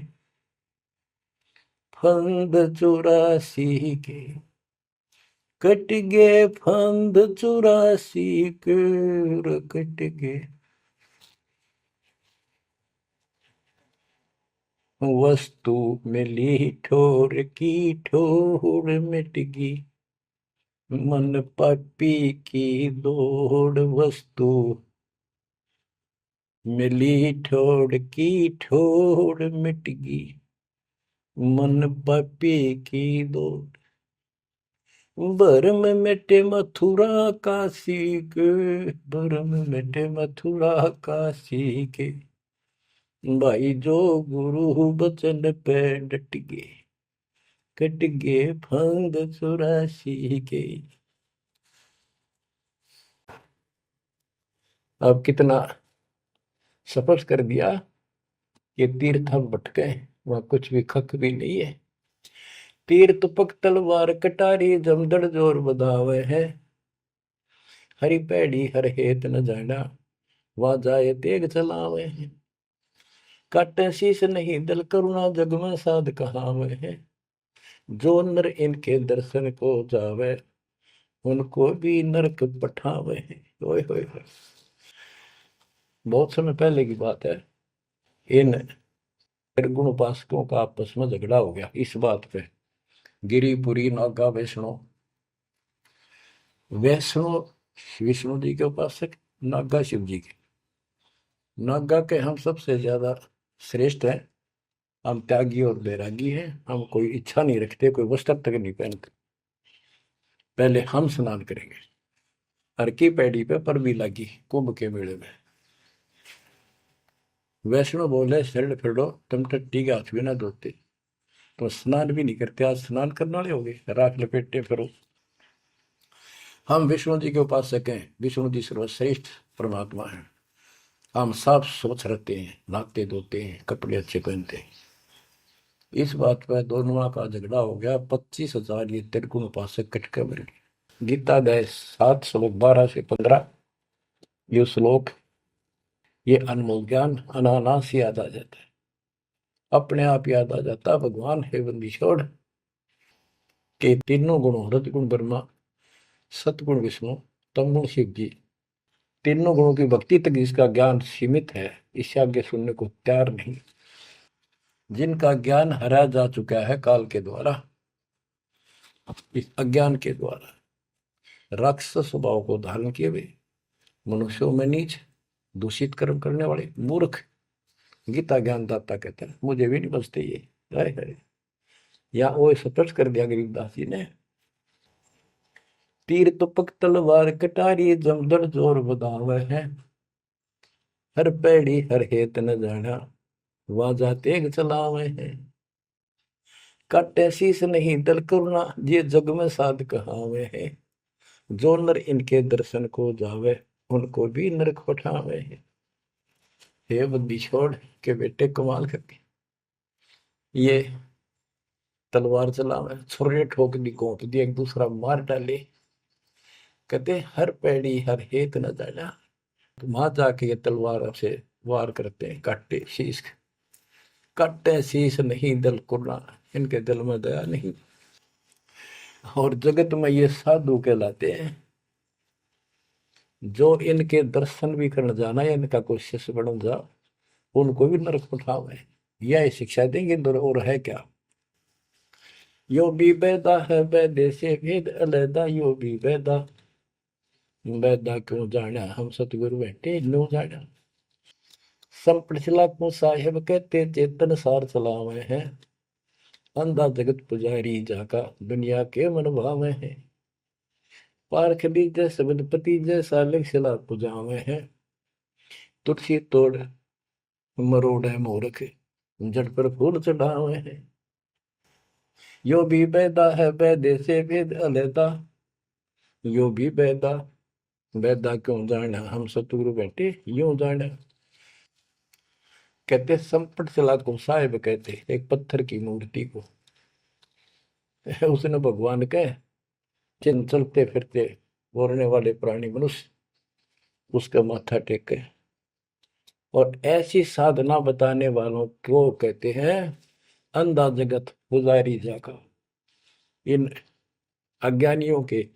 फंद 84 के, कट गए फंद 84 के रे कट गए। वस्तु मिली ठोर की ठोर मिट गई, मन पापी की दौड़। वस्तु मिली ठोर की ठोर मिट गई, मन पापी की दौड़। भरम मिटे मथुरा काशी के, भरम मिटे मथुरा काशी के। भाई जो गुरु बचन पे डट गए, कट गए फंद 84 के। अब कितना सफर कर दिया, ये तीर्थ हम भटके, वहां कुछ भी खक भी नहीं है। तीर तुपक तलवार कटारी जमदड़ जोर बधावे है, हरी पैड़ी हर हेत न जाना, वहां जाए तेग चलावे है। काटे शीश नहीं दल करुणा जग में साध कहावे है, जो नर इनके दर्शन को जावे, उनको भी नरक पठावे है। ओए होए होए। बहुत समय पहले की बात है, इन निर्गुण उपासकों का आपस में झगड़ा हो गया इस बात पे। गिरिपुरी नागा वैष्णो, वैष्णो विष्णु जी के उपासक, नागा शिव जी के। नागा के हम सबसे ज्यादा श्रेष्ठ हैं, हम त्यागी और बैरागी हैं, हम कोई इच्छा नहीं रखते, कोई वस्त्र तक नहीं पहनते। पहले हम स्नान करेंगे। हर की पैड़ी पे पर भी लगी कुंभ के मेले में। वैष्णो बोले शरण फिरो, तुम टट्टी के हाथ भी ना धोते, तो स्नान भी नहीं करते, आज स्नान करने वाले हो गए, राख लपेटे फिरो। हम विष्णु जी के उपासक हैं, विष्णु जी सर्वश्रेष्ठ परमात्मा है। हम साफ स्वच्छ रहते हैं, नहाते धोते हैं, कपड़े अच्छे पहनते हैं। इस बात पर दोनों का झगड़ा हो गया। 25,000 ये त्रिगुण उपासक कटके मर गए। गीता अध्याय 7 श्लोक 12 से 15, ये श्लोक, ये अनमोल ज्ञान अनायास याद आ जाता है, अपने आप याद आ जाता। भगवान है बंदी छोड़ के तीनों गुणों, रजगुण ब्रह्मा, सतगुण विष्णु, तमगुण शिव जी, तीनों गुणों की भक्ति तक जिसका ज्ञान सीमित है, इससे आगे सुनने को तैयार नहीं। जिनका ज्ञान हरा जा चुका है काल के द्वारा, इस अज्ञान के द्वारा, राक्षस स्वभाव को धारण किए हुए, मनुष्यों में नीच, दूषित कर्म करने वाले मूर्ख, गीता ज्ञानदाता कहते हैं, मुझे भी नहीं बचते ये। हाय हाय, या वो स्पष्ट कर दिया गरीबदास जी ने। तीर तुपक तलवार कटारी जमदड़ जोर बधावे है, हर पैड़ी हर हेत न जाना, वाजा तेग चलावे है। काटे शीस नहीं दल करुणा, ये जग में साध कहावे है, जो नर इनके दर्शन को जावे, उनको भी नरक पठावे है। हे बंदी छोड़ के बेटे कमाल करके ये तलवार चलावे, छुरे ठोक दी, घोंप दी, एक दूसरा मार डाले। कहते हर पैड़ी हर हेत न जाना, तो वहां जाके ये तलवार से वार करते हैं, काटे शीश, काटे शीश नहीं दल कुर्ना, इनके दिल में दया नहीं। और जगत में ये साधु कहलाते हैं, जो इनके दर्शन भी करने जाना या इनका कोई शिष्य बन जा, उनको भी नरक उठावे। यह शिक्षा देंगे और है क्या। यो भी बैदा है बैदे से भेद अलैदा, यो भी बैदा, बैदा क्यों जाना हम सतगुरु बैठे नो जाना। संपट चला को साहेब कहते चेतन सार चलावे हैं, अंधा जगत पुजारी जाका दुनिया के मन भावे हैं। पारख दीजय शब्द पति जैसा लिखला पुजावे हैं, तुलसी तोड़ मरोड़ है मूर्ख, जड़ पर फूल चढ़ावे हैं। यो भी बैदा है बैदे से भेद अलैदा, यो भी बैदा, बैदा क्यों जाना हम सतगुरु बैठे यूं जाना। कहते संपट चला को साहेब कहते एक पत्थर की मूर्ति को, उसने भगवान कहे, जिन चलते फिरते बोलने वाले प्राणी मनुष्य, उसका माथा टेके। और ऐसी साधना बताने वालों को कहते हैं अंधा जगत पुजारी जाका। इन अज्ञानियों के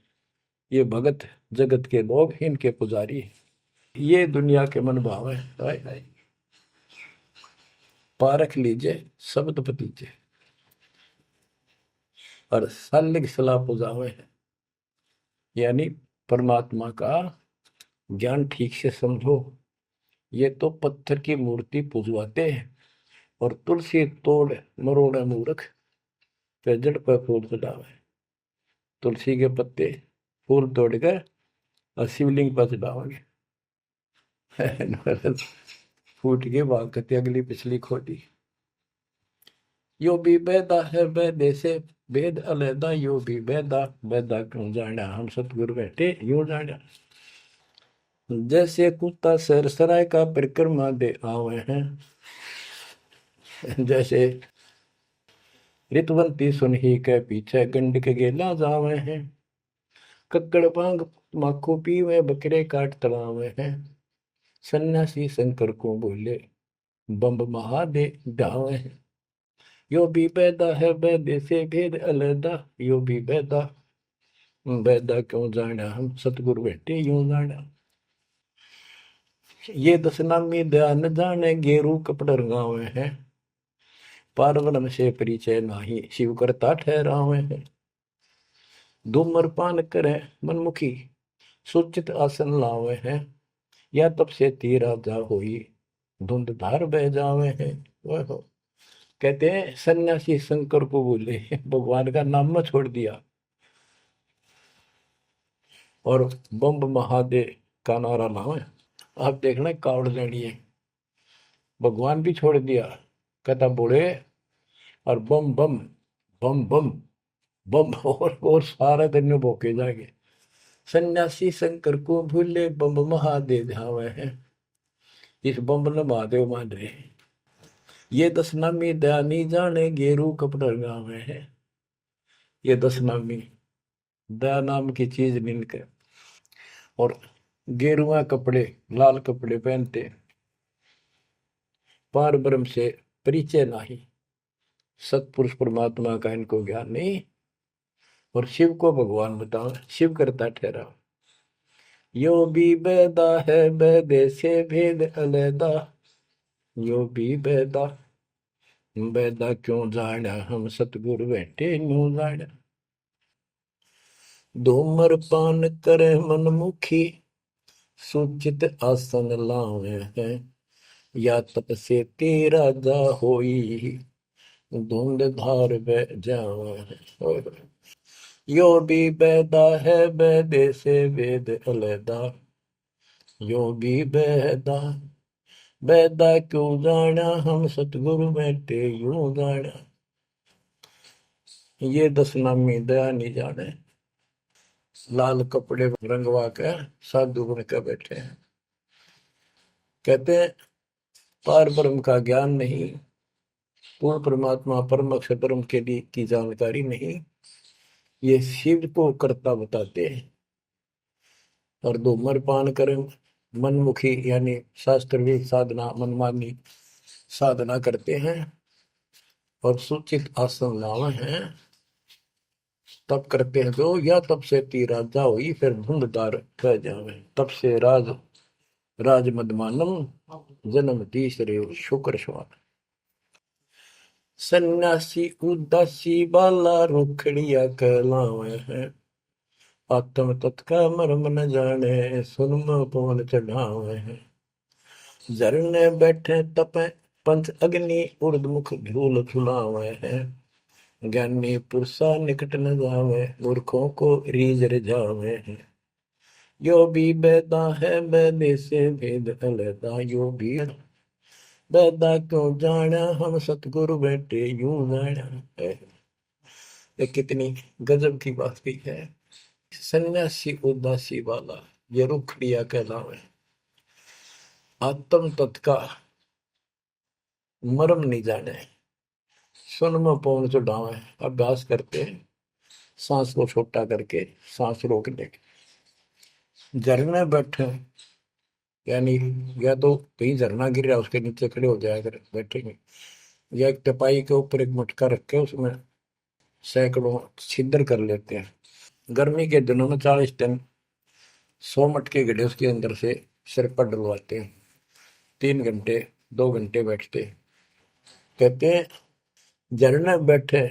ये भगत जगत के लोग इनके पुजारी हैं। ये दुनिया के मन भाव है। हाय हाय, पारख लीजिए शब्द पतीजे और सालिग सलाह पुजावे है। यानी परमात्मा का ज्ञान ठीक से समझो। ये तो पत्थर की मूर्ति पुजवाते हैं और तुलसी तोड़ मरोड़े मूर्ख पे जड़ पर फूल चढ़ावे। तुलसी के पत्ते फूल तोड़कर और शिवलिंग पर चढ़ाओगे। फूट के भागते अगली पिछली खोटी। यो भी बेदा है बेदे से भेद अलैदा, यो भी बेदा बेदा क्यों जाना हम सतगुरु बैठे यूं जाना। जैसे कुत्ता सरसराय का परिक्रमा दे आवे हैं, जैसे रितवंती सुनही के पीछे गंड के गेला जावे हैं। कक्कड़ भांग माखो पीवे बकरे काट तलावे हैं। सन्यासी शंकर को बोले बम्ब महादे ढावे हैं। यो भी बैदा है बैदे से भेद अलैदा, यो भी बैदा बैदा क्यों जाना हम सतगुरु बैठे यूं जाना। ये दशनामी ध्यान जाने गेरू कपड़ रंगावे हैं। पारब्रह्म से परिचय नाही शिव करता ठहरावे हैं। धूम्रपान करे मनमुखी सुचित आसन लावे हैं। या तब से तीरा जा होई धुंध धार बह जावे हैं। वह कहते हैं सन्यासी शंकर को बोले भगवान का नाम में छोड़ दिया और बम्ब महादेव का नारा लावे। आप देखना कावड़ लेनी है, भगवान भी छोड़ दिया, कहता बोले और बम बम बम बम बम और सारा दिन में भोके जाएंगे। सन्यासी शंकर को भूले बम महादेव ध्यावे हैं। इस बम ने महादेव मान रहे। ये दशनामी दयानी जाने गेरू कपड़ गावे हैं। ये दशनामी दया नाम की चीज मिलकर और गेरुआ कपड़े लाल कपड़े पहनते। पार ब्रह्म से परिचय नहीं, सतपुरुष परमात्मा का इनको ज्ञान नहीं और शिव को भगवान बताओ शिव करता ठहरा। यो भी बैदा है बैदे से भेद अलैदा, यो भी बैदा बैदा क्यों जाना हम सतगुरु बैठे न्यू जाना। धूमर पान करे मनमुखी सुचित आसन लावे हैं। या तप से तेरा जा होई धुंध धार बह जावे। यो भी बैदा है बैदे से वेद अलैदा, यो भी बैदा बैदा क्यों जाना हम सतगुरु बैठे यूं जाना। ये दशनामी दया नहीं जाने, लाल कपड़े रंगवा के साधु बन के बैठे हैं। कहते हैं पार ब्रह्म का ज्ञान नहीं, पूर्ण परमात्मा परम अक्षर ब्रह्म के लिए की जानकारी नहीं, ये शिव को करता बताते हैं। और धूम्रपान करें मनमुखी यानी शास्त्र साधना मनमानी साधना करते हैं और सूचित आसन लावे हैं। तब करते हैं जो या तब से तीरा जाओ ही फिर धुंधदार कह जावे। तब से राज मदमानम जन्म तीसरे शुक्र श्वान। सन्यासी उदासी बाला रुखड़िया कहलावे हैं। आत्म तत्का मर्म न जाने सुनम पवन चढ़ावे हैं। झरने बैठे तपे पंच अग्नि उर्दमुख धूल झुलावे हैं। ज्ञानी पुरुषा निकट न जावे मूर्खों को रीझ रिझावे हैं। यो भी बैदा है बैदे से भेद अलैदा, यो भी बैदा क्यों जाना हम सतगुरु बैठे यूं जाना है। ये कितनी गजब की बात भी है। सन्यासी उदासी वाला ये रुखड़िया कहलावे। आत्म तत्व का मर्म नहीं जाने सुन में पौन चढ़ावे। अभ्यास करते हैं सांस को छोटा करके सांस रोकने के। झरने बैठे यानी या तो कहीं झरना गिर रहा है उसके नीचे खड़े हो जाया कर बैठेंगे, या एक टपाई के ऊपर एक मटका रख के उसमें सैकड़ों छिद्र कर लेते हैं। गर्मी के दिनों में 40 दिन 100 मटके गड्ढे उसके अंदर से सिर पर डलवाते हैं। 3 घंटे 2 घंटे बैठते हैं। कहते हैं झरने बैठे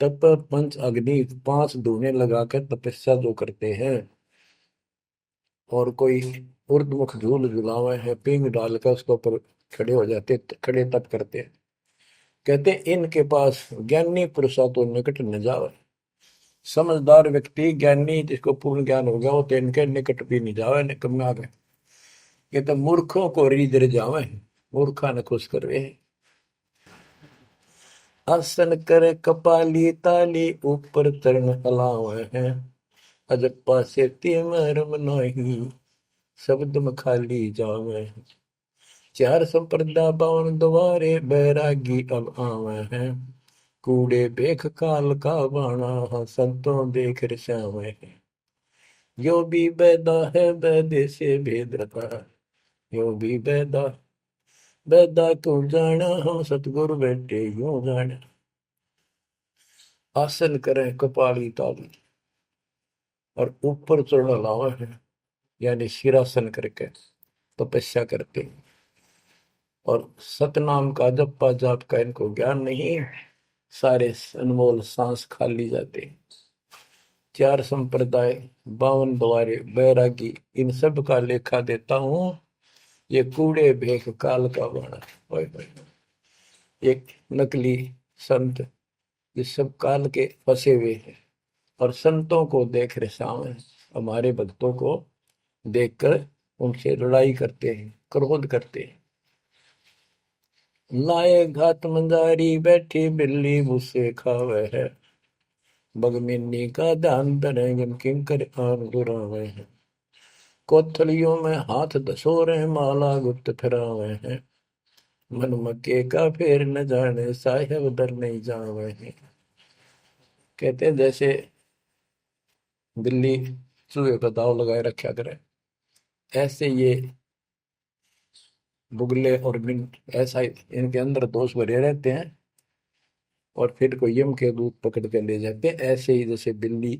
तप पंच अग्नि 5 धूने लगाकर तपस्या जो करते हैं, और कोई उर्दमुख झूल झुलावे है पींग डालकर उसके ऊपर खड़े हो जाते, खड़े तप करते हैं। कहते इनके पास ज्ञानी पुरुषा तो निकट न जावे। समझदार व्यक्ति ज्ञानी जिसको पूर्ण ज्ञान हो गया वो तो इनके निकट भी नहीं जावे, निकम में आ गए। ये तो मूर्खों को रिदर जावे, मूर्खा ने खुश करवे। आसन करे कपाली ताली ऊपर चरण हलावे हैं, अजब पासे मरम नहीं शब्द में खाली जावे। चार संप्रदा बावन द्वारे बैरागी अब आवे हैं, कूड़े बेख काल का बाणा संतों देख रसावे हैं। यो भी बैदा है बैदे से भेद रता, यो भी बैदा बैदा क्यों जाना हम सतगुरु बैठे यूं जाना। आसन करें कपाली ताली और ऊपर चढ़ लावा है, यानी सिरासन करके तपस्या करते हैं। और सतनाम का जप्पा जाप का इनको ज्ञान नहीं, सारे अनमोल सांस खाली जाते। चार संप्रदाय 52 द्वारे बैरागी इन सब का लेखा देता हूं, ये कूड़े भेख काल का बाणा। ओए होए, एक नकली संत ये सब काल के फंसे हुए हैं, और संतों को देख रहे सामने, हमारे भक्तों को देखकर उनसे लड़ाई करते हैं, क्रोध करते हैं। लाए घात मंदारी बैठी बिल्ली भूसे खावे है, बगमिनी का ध्यान धरे किंकर आन दुरावे हैं। कोथलियों में हाथ दसोरे माला गुप्त फिरावे हैं, मन मक्के का फेर न जाने साहेब दर नहीं जावे हैं। कहते हैं जैसे बिल्ली चूहे का दाव लगाए रखा करे, ऐसे ये बुगले और मिंट ऐसा इनके अंदर दोष भरे रहते हैं, और फिर कोई यम के दूत पकड़ के ले जाते हैं, ऐसे ही जैसे बिल्ली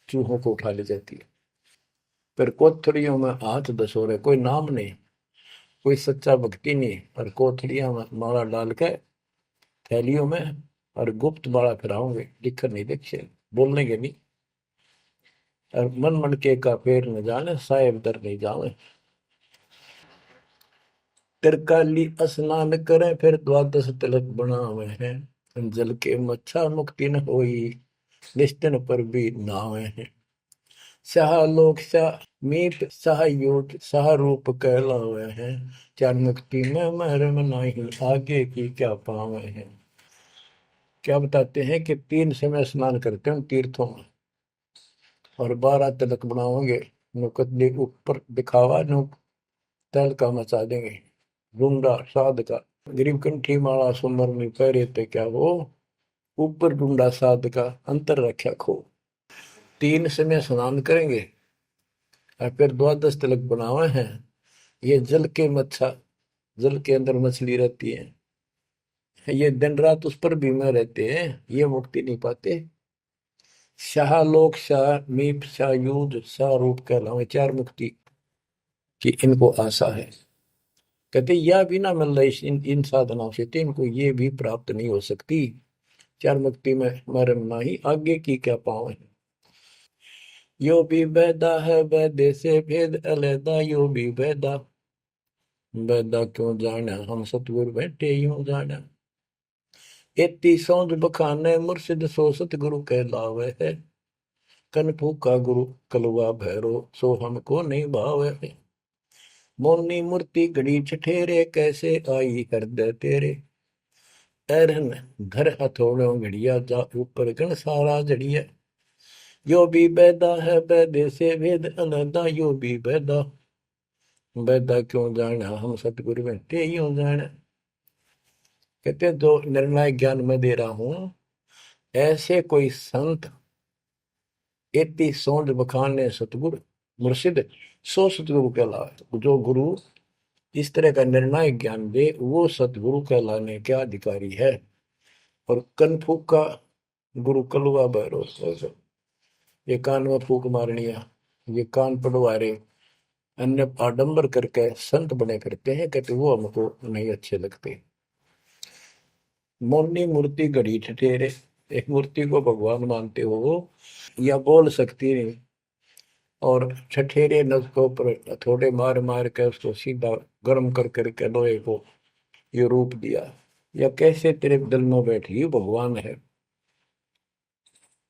चूहों को उठा ले जाती है। फिर कोथड़ियों में हाथ दसोरे, कोई नाम नहीं, कोई सच्चा भक्ति नहीं, और कोथड़ियां में माला डाल के थैलियों में, और गुप्त माला फिराओगे, लिखकर नहीं देखे, बोलने के नहीं। और मन मन के का पेड़ न जाने साहेब दर नहीं जावे। तिरकाली स्नान करें फिर द्वादश तिलक बनावे हैं, जल के मच्छा मुक्ति न होई निश्चन पर भी नावे हैं। शाह लोक शाह मीत शाह योग शाह रूप कहलावे हैं, चार मुक्ति में महरम नहीं आगे की क्या पावे हैं। क्या बताते हैं कि 3 समय स्नान करते हैं तीर्थों में, और 12 तिलक बनाओगे, नुकदली ऊपर दिखावा नु तल का मचा देंगे, रूंडा साध का गरीब कंठी माला सुमर में पैरे ते क्या वो, ऊपर ढूंढा साध का अंतर रखा खो। 3 समय स्नान करेंगे और फिर द्वादश तिलक बनावे हैं। ये जल के मच्छा, जल के अंदर मछली रहती है, ये दिन रात उस पर बीमा रहते हैं, ये मुक्ति नहीं पाते। शाह लोक शाह मीप शाह युद्ध शाह रूप कहलावे, 4 मुक्ति की इनको आशा है। कहते यह भी ना मिल रही इन साधनाओं से तो इनको ये भी प्राप्त नहीं हो सकती, 4 मुक्ति में मरम नहीं आगे की क्या पावे। यो भी बैदा है बैदे से भेद अलैदा, यो भी बैदा बैदा क्यों जाना हम सतगुरु बैठे यूं जाना। एती सौंद बखाने मुर्शिद सो सतगुरु कहलावे है, कन फूका गुरु कलवा भैरो सो हमको नहीं भावे है। मोनी मूर्ति घड़ी ठठेरे कैसे आई हृदय तेरे, ऐरन घर हथौड़ों घड़िया जा ऊपर गण सारा जड़िया। यो भी बैदा है बैदे से भेद अलैदा, यो भी बैदा बैदा क्यों जाना हम सतगुरु बैठे यूं जाना। कहते हैं जो निर्णायक ज्ञान मैं दे रहा हूं, ऐसे कोई संत एती सौंद बखाने सतगुरु मुर्शिद सो सतगुरु कहलाए। जो गुरु इस तरह का निर्णायक ज्ञान दे वो सतगुरु कहलाने के अधिकारी है। और कनफूक का गुरु कलुआ भैरव, ये कान में फूक मारनिया, ये कान पढ़वा रहे, अन्य आडंबर करके संत बने करते हैं, कहते वो हमको नहीं अच्छे लगते। मौनी मूर्ति घड़ी ठठेरे, एक मूर्ति को भगवान मानते हो या बोल सकती नहीं, और ठठेरे नस को ऊपर थोड़े मार मार के उसको सीधा गर्म कर करके लोहे को ये रूप दिया, या कैसे तेरे दिल में बैठी भगवान है।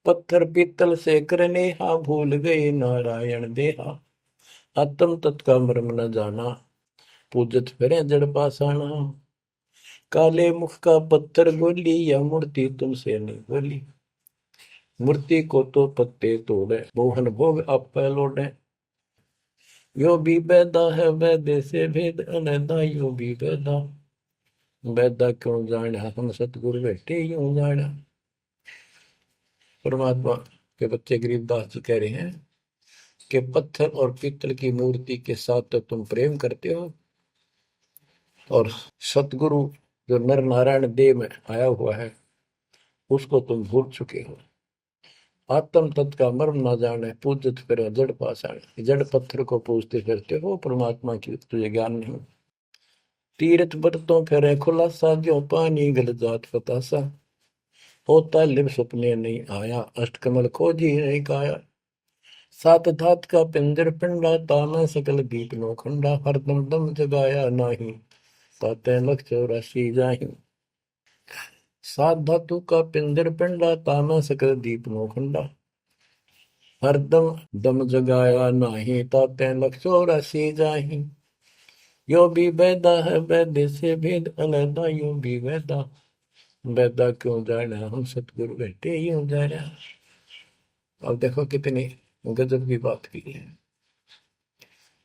पत्थर पीतल से करने हा, भूल गए नारायण देहा, आत्म तत्का मर्म न जाना, पूजत फिरे जड़ पासाना। काले मुख का पत्थर बोली, या मूर्ति तुमसे नहीं बोली, मूर्ति को तो पत्ते तोड़े, मोहन भोग आप लौटे। यो भी बैदा है वैदे से भेद अनैदा, यो भी बैदा बैदा क्यों जाना, हम सतगुरु बैठे यूं जाना। परमात्मा के बच्चे गरीबदास जी कह रहे हैं कि पत्थर और पीतल की मूर्ति के साथ तो तुम प्रेम करते हो, और सतगुरु जो नर नारायण देह में आया हुआ है उसको तुम भूल चुके हो। आत्म तत्व का मर्म ना जाने, पूजत फिर जड़ पाषाण, जड़ पत्थर को पूजते फिरते हो, परमात्मा की तुझे ज्ञान नहीं। तीर्थ बरतों फिरे खुलासा, जो पानी गल जात फतासा, होता लिव सपने नहीं आया, अष्टकमल खोजी नहीं काया। सात धात का पिंजर पिंडा, ताना सकल दीप नो खंडा, हरदम दम जगाया नाही, ताते लख 84 जाहि। सात धातु का पिंजर पिंडा, ताना सकल दीप नो खंडा, हरदम दम जगाया नाही, ताते लख 84 जाहि। यो भी वैदा है वैद्य से भेद अलैदा, यो भी वैदा वैदा क्यों जाना, हम सतगुरु बैठे यूं जाना। अब देखो कितनी गजब की बात की है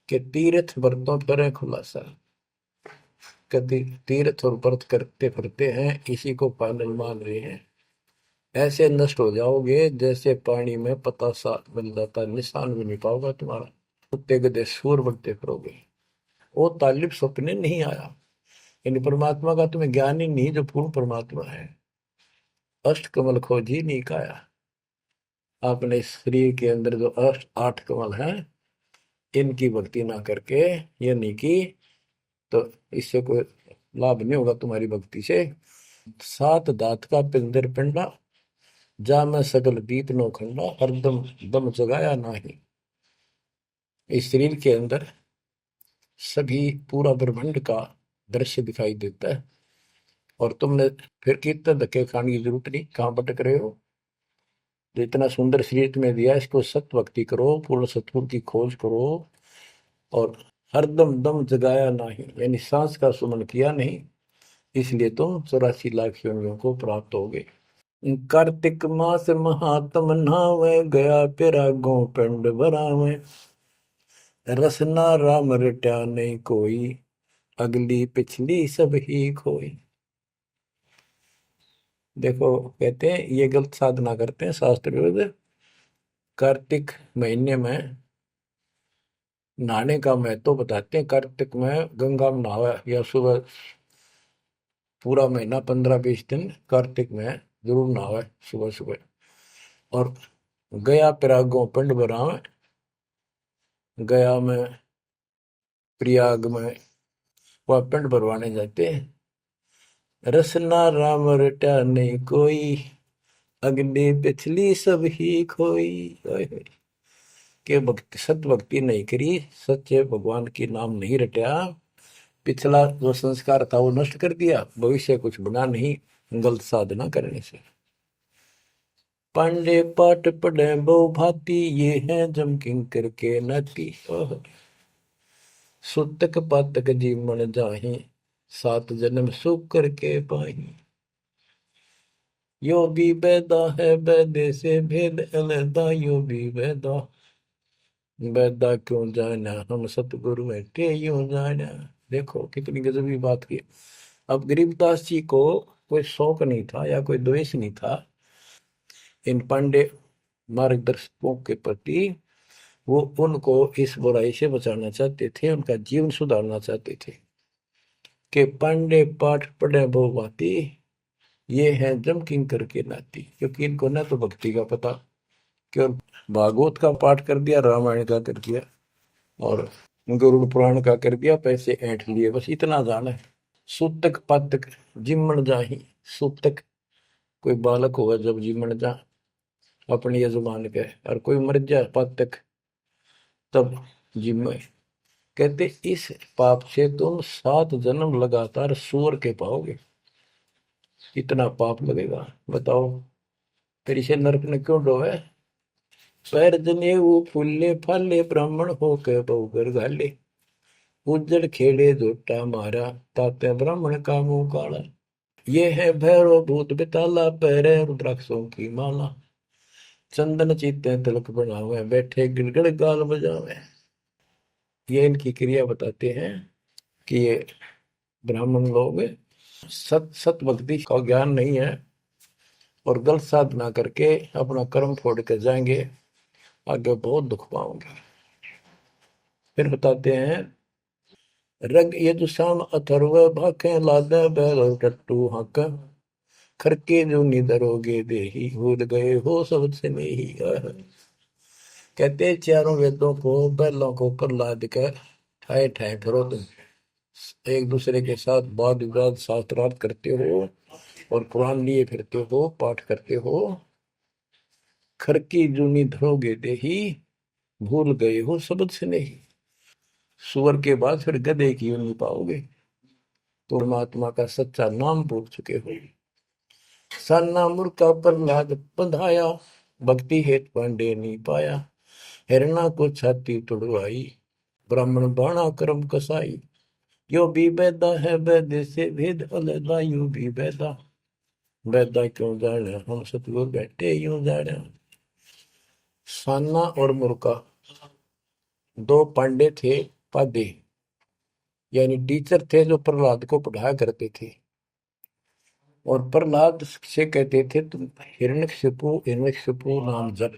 कि तीर्थ व्रतों पर खुलासा, कभी तीर्थ और व्रत करते फिरते हैं, इसी को पालन मान रहे हैं। ऐसे नष्ट हो जाओगे जैसे पानी में पता सा बन जाता, निशान भी नहीं पाओगे तुम्हारा, कुत्ते गधे सूर बनते फिरोगे। वो तालिब सपने नहीं आया, यानी परमात्मा का तुम्हें ज्ञान ही नहीं, जो पूर्ण परमात्मा है। अष्ट कमल खोजी नहीं काया, आपने शरीर के अंदर जो अष्ट 8 कमल हैं इनकी भक्ति ना करके ये नहीं की, तो इससे कोई लाभ नहीं होगा तुम्हारी भक्ति से। सात दात का पिंदर पिंडा, जा मैं सकल दीप नो खंडा, हरदम दम जगाया नाही। इस शरीर के अंदर सभी पूरा ब्रह्मांड का दृश्य दिखाई देता है, और तुमने फिर कीर्तन धक्के खाने की जरूरत नहीं, कहाँ भटक रहे हो। जो इतना सुंदर शरीर तुम्हें दिया, इसको सत भक्ति करो, पूर्ण सतगुरु की खोज करो, और हरदम दम जगाया नहीं, यानी सांस का सुमन किया नहीं, इसलिए तुम 84 लाख योनियों को प्राप्त हो गए। कार्तिक मास महात्म नहावे, गया पिरागो पिंड भरावे, रसना राम रट्या नहीं कोई, अगली पिछली सब ही खोई। देखो कहते हैं ये गलत साधना करते हैं शास्त्र विरुद्ध। कार्तिक महीने में नहाने का महत्व बताते हैं। कार्तिक में गंगा में नहावा, या सुबह पूरा महीना 15-20 दिन कार्तिक में जरूर नहावे सुबह सुबह। और गया प्रयागों पिंड भरावे, गया में प्रयाग में वह पिंड भरवाने जाते हैं। रसना राम रटा नहीं कोई, अगली पिछली सब ही खोई। के भक्ति सत भक्ति नहीं करी, सच्चे भगवान की नाम नहीं रटा, पिछला जो संस्कार था वो नष्ट कर दिया, भविष्य कुछ बना नहीं गलत साधना करने से। पांडे पाठ पढ़े बहु भांति, ये है जम किंकर के नाती। सुतक पातक जीवन जाहि, 7 जन्म सुख करके पाही। यो भी बैदा है बैदे से भेद अलैदा, यो भी बैदा बैदा क्यों जाना, हम सतगुरु बैठे यूं जाना। देखो कितनी गजबी बात की। अब गरीबदास जी को कोई शौक नहीं था या कोई द्वेष नहीं था इन पांडे मार्गदर्शकों के प्रति, वो उनको इस बुराई से बचाना चाहते थे, उनका जीवन सुधारना चाहते थे कि पांडे पाठ पढ़े बहु भांति, ये है जम किंकर के नाती। क्योंकि इनको ना तो भक्ति का पता, केवल भागवत का पाठ कर दिया, रामायण का कर दिया और गरुड़ पुराण का कर दिया, पैसे ऐंठ लिए, बस इतना जाना है। सूतक पातक जिमण जाही, सूतक कोई बालक होगा जब जिमण जा अपने यजमान के, और कोई मर जाए पातक तब जिम। कहते इस पाप से तुम 7 जन्म लगातार सूअर के पाओगे, इतना पाप लगेगा। बताओ फिर इसे नरक ने क्यों डोवे। पैर जने वो फूले फाले ब्राह्मण हो के बहुगर घाले, उज्जड़ खेड़े झोटा मारा, ताते ब्राह्मण का मुंह काला। ये है भैरव भूत बेताला, पैरे रुद्राक्षों की माला, चंदन चीते तिलक बनावे, बैठे गिड़गड़ गाल बजावे। ये इनकी क्रिया बताते हैं कि ये ब्राह्मण लोग सत भक्ति का ज्ञान नहीं है और गलत साधना करके अपना कर्म फोड़ के जाएंगे, आगे बहुत दुख पाओगे। फिर बताते हैं रग यजुषाम अथर्व भाखे लादे बैल टट्टू हक, खरके जो निधरोगे देही, भूल गए हो सब से नहीं। कहते चारों वेदों को बैलों को ऊपर लाद कर ठाए ठाए फिरो तुम, एक दूसरे के साथ वाद विवाद शास्त्रार्थ करते हो और कुरान लिए फिरते हो, पाठ करते हो। खरकी जूनी धरोगे देही, भूल गए हो शब्द से नहीं। सुअर के बाद फिर गधे की यूं नहीं पाओगे, तो परमात्मा का सच्चा नाम भूल चुके हो। सन्ना मुर्का प्रहलाद बंधाया, भक्ति हेत पांडे नहीं पाया, हिरणा को छाती तुड़वाई, ब्राह्मण बाणा कर्म कसाई। यो भी बैदा है वैद्य से भेद अलगा, यूं भी बैदा, बैदा क्यों जाने हम सतगुरु बैठे यूं जाने। सान्ना और मुर्का 2 पांडे थे, पादे यानी टीचर थे जो प्रहलाद को पढ़ाया करते थे। और प्रहलाद से कहते थे तुम हिरण्यकशिपु नाम जप।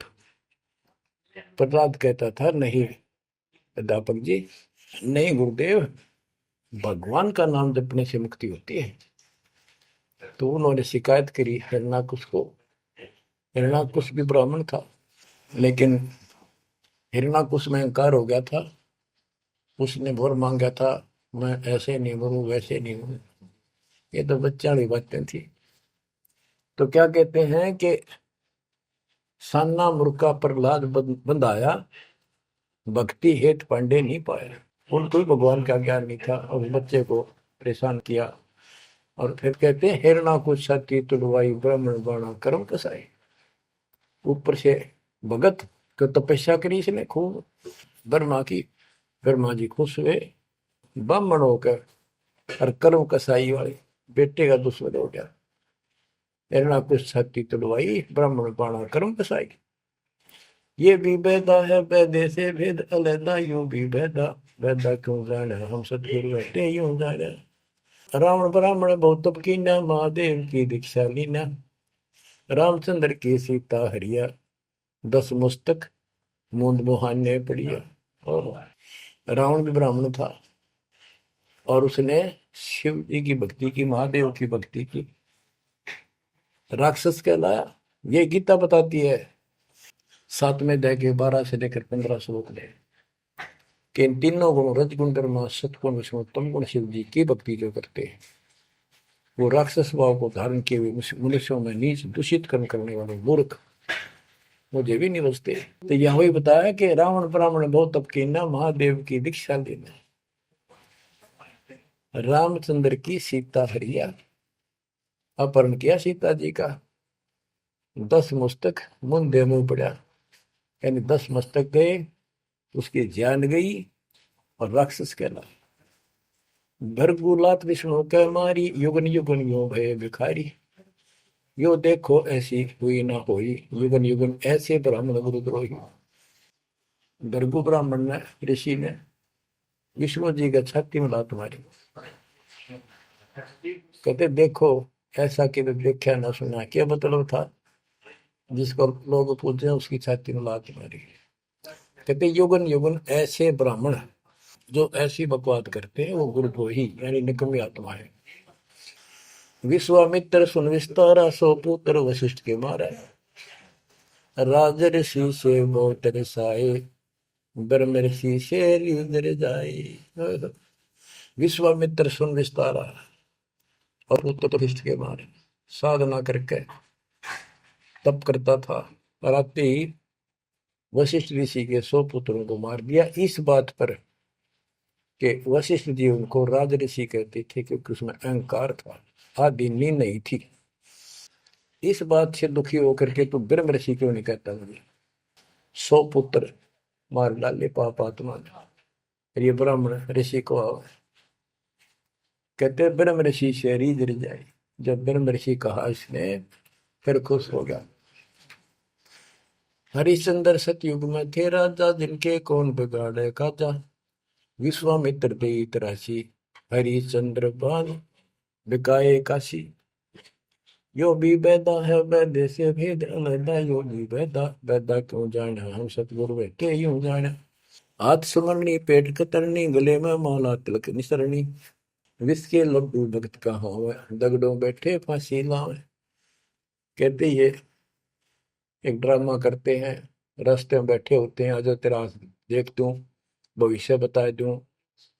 प्रहलाद कहता था नहीं अध्यापक जी, नहीं गुरुदेव, भगवान का नाम जपने से मुक्ति होती है। तो उन्होंने शिकायत करी हिरण्याकुश को। हिरण्याकुश भी ब्राह्मण था, लेकिन हिरण्याकुश में अहंकार हो गया था। उसने वर मांगा था, मैं ऐसे नहीं मरूं वैसे नहीं मरूं। ये तो बच्चा वाली बातें थी। तो क्या कहते हैं कि सान्ना मुर्का प्रहलाद बंधाया, भक्ति हेत पांडे नहीं पाया। उनको भी भगवान का ज्ञान नहीं था और उस बच्चे को परेशान किया। और फिर कहते हैं हिरणा को छाती तुड़वाई, ब्राह्मण बाणा कर्म कसाई। ऊपर से भगत को तपस्या करी इसने खूब ब्रह्मा की, ब्रह्मा जी खुश हुए, ब्राह्मण होकर और कर्म कसाई वाले बेटे का दुश्मन हो गया। हिरणा को छाती तुड़वाई, ब्राह्मण बाणा कर्म कसाई। ये भी बैदा है बैदे से भेद अलैदा, यूं भी बैदा, बैदा क्यों जाने हम सतगुरु बैठे यूं जाने। रावण ब्राह्मण बहुत तप कीना, महादेव की दीक्षा लीना, रामचंद्र की सीता हरिया, 10 मुस्तक मूंद मुहाने पड़िया। और रावण भी ब्राह्मण था और उसने शिव जी की भक्ति की, महादेव की भक्ति की, राक्षस कहलाया। ये गीता बताती है 7वें अध्याय के 12 से लेकर 15 श्लोक में कि इन तीनों गुण रजगुण कर्म सतगुण विष्णु तम गुण शिव जी की भक्ति जो करते हैं वो राक्षस भाव को धारण किए हुए मनुष्यों में नीच दूषित कर्म करने वाले मूर्ख मुझे भी नहीं बचते। तो यह वही बताया कि रावण ब्राह्मण बहुत तप कीना, महादेव की दीक्षा लेना, रामचंद्र की सीता हरिया, अपहरण किया सीता जी का, 10 मस्तक मुंदे मुंह पड़ा, यानी 10 मस्तक गए, उसकी जान गई और राक्षस कहला। भरगुलात विष्णु कह मारी, युगन युगन यो भय भिखारी, यो देखो ऐसी हुई ना होई, युगन युगन ऐसे ब्राह्मण गुरुद्रोही। भरगु ब्राह्मण ने, ऋषि ने विष्णु जी का छाती में लात मारी, कहते देखो ऐसा कि देखा ना सुना। क्या मतलब था, जिसको लोग पूछते हैं उसकी छाती में लात मारी। कहते युगन युगन ऐसे ब्राह्मण जो ऐसी बकवाद करते हैं वो गुरुद्रोही यानी निकम्मी आत्मा है। विश्वामित्र सुन विस्तारा, सो पुत्र वशिष्ठ के मारा। राजर्षि से बहुत रसाए, ब्रह्म ऋषि से लीन जाए। विश्वामित्र सुन विस्तारा और पुत्र वशिष्ठ के मारे। साधना करके तप करता था और आते ही वशिष्ठ ऋषि के 100 पुत्रों को मार दिया। इस बात पर कि वशिष्ठ जी उनको राज ऋषि कहते थे क्योंकि उसमें अहंकार था, आदि नींद नहीं थी। इस बात से दुखी होकर के तू ब्रह्म ऋषि क्यों नहीं कहता मुझे? 100 पुत्र मार डाले पाप आत्मा ने। ये ब्राह्मण ऋषि को कहते ब्रह्म ऋषि से रीझ जाए। जब ब्रह्म ऋषि कहा इसने फिर खुश हो गया। हरिश्चंद्र सतयुग में थे राजा, जिनके कौन बिगाड़े काजा। विश्वामित्र दे राशि, हरिश्चंद्र बान बिकाए काशी। यो भी बैदा है वैद्य से भेद अलैदा, यो भी बैदा बैदा क्यों जाना, हम सतगुरु बैठे यूं जाना। हाथ सुमरनी पेट कतरनी, गले में माला तिलक निसरनी। विष के लड्डू भगत का हो, दगड़ों बैठे फांसी लावे। कहते ये एक ड्रामा करते हैं, रास्ते में बैठे होते हैं, आजा तेरा देख दूं, भविष्य बता दूं,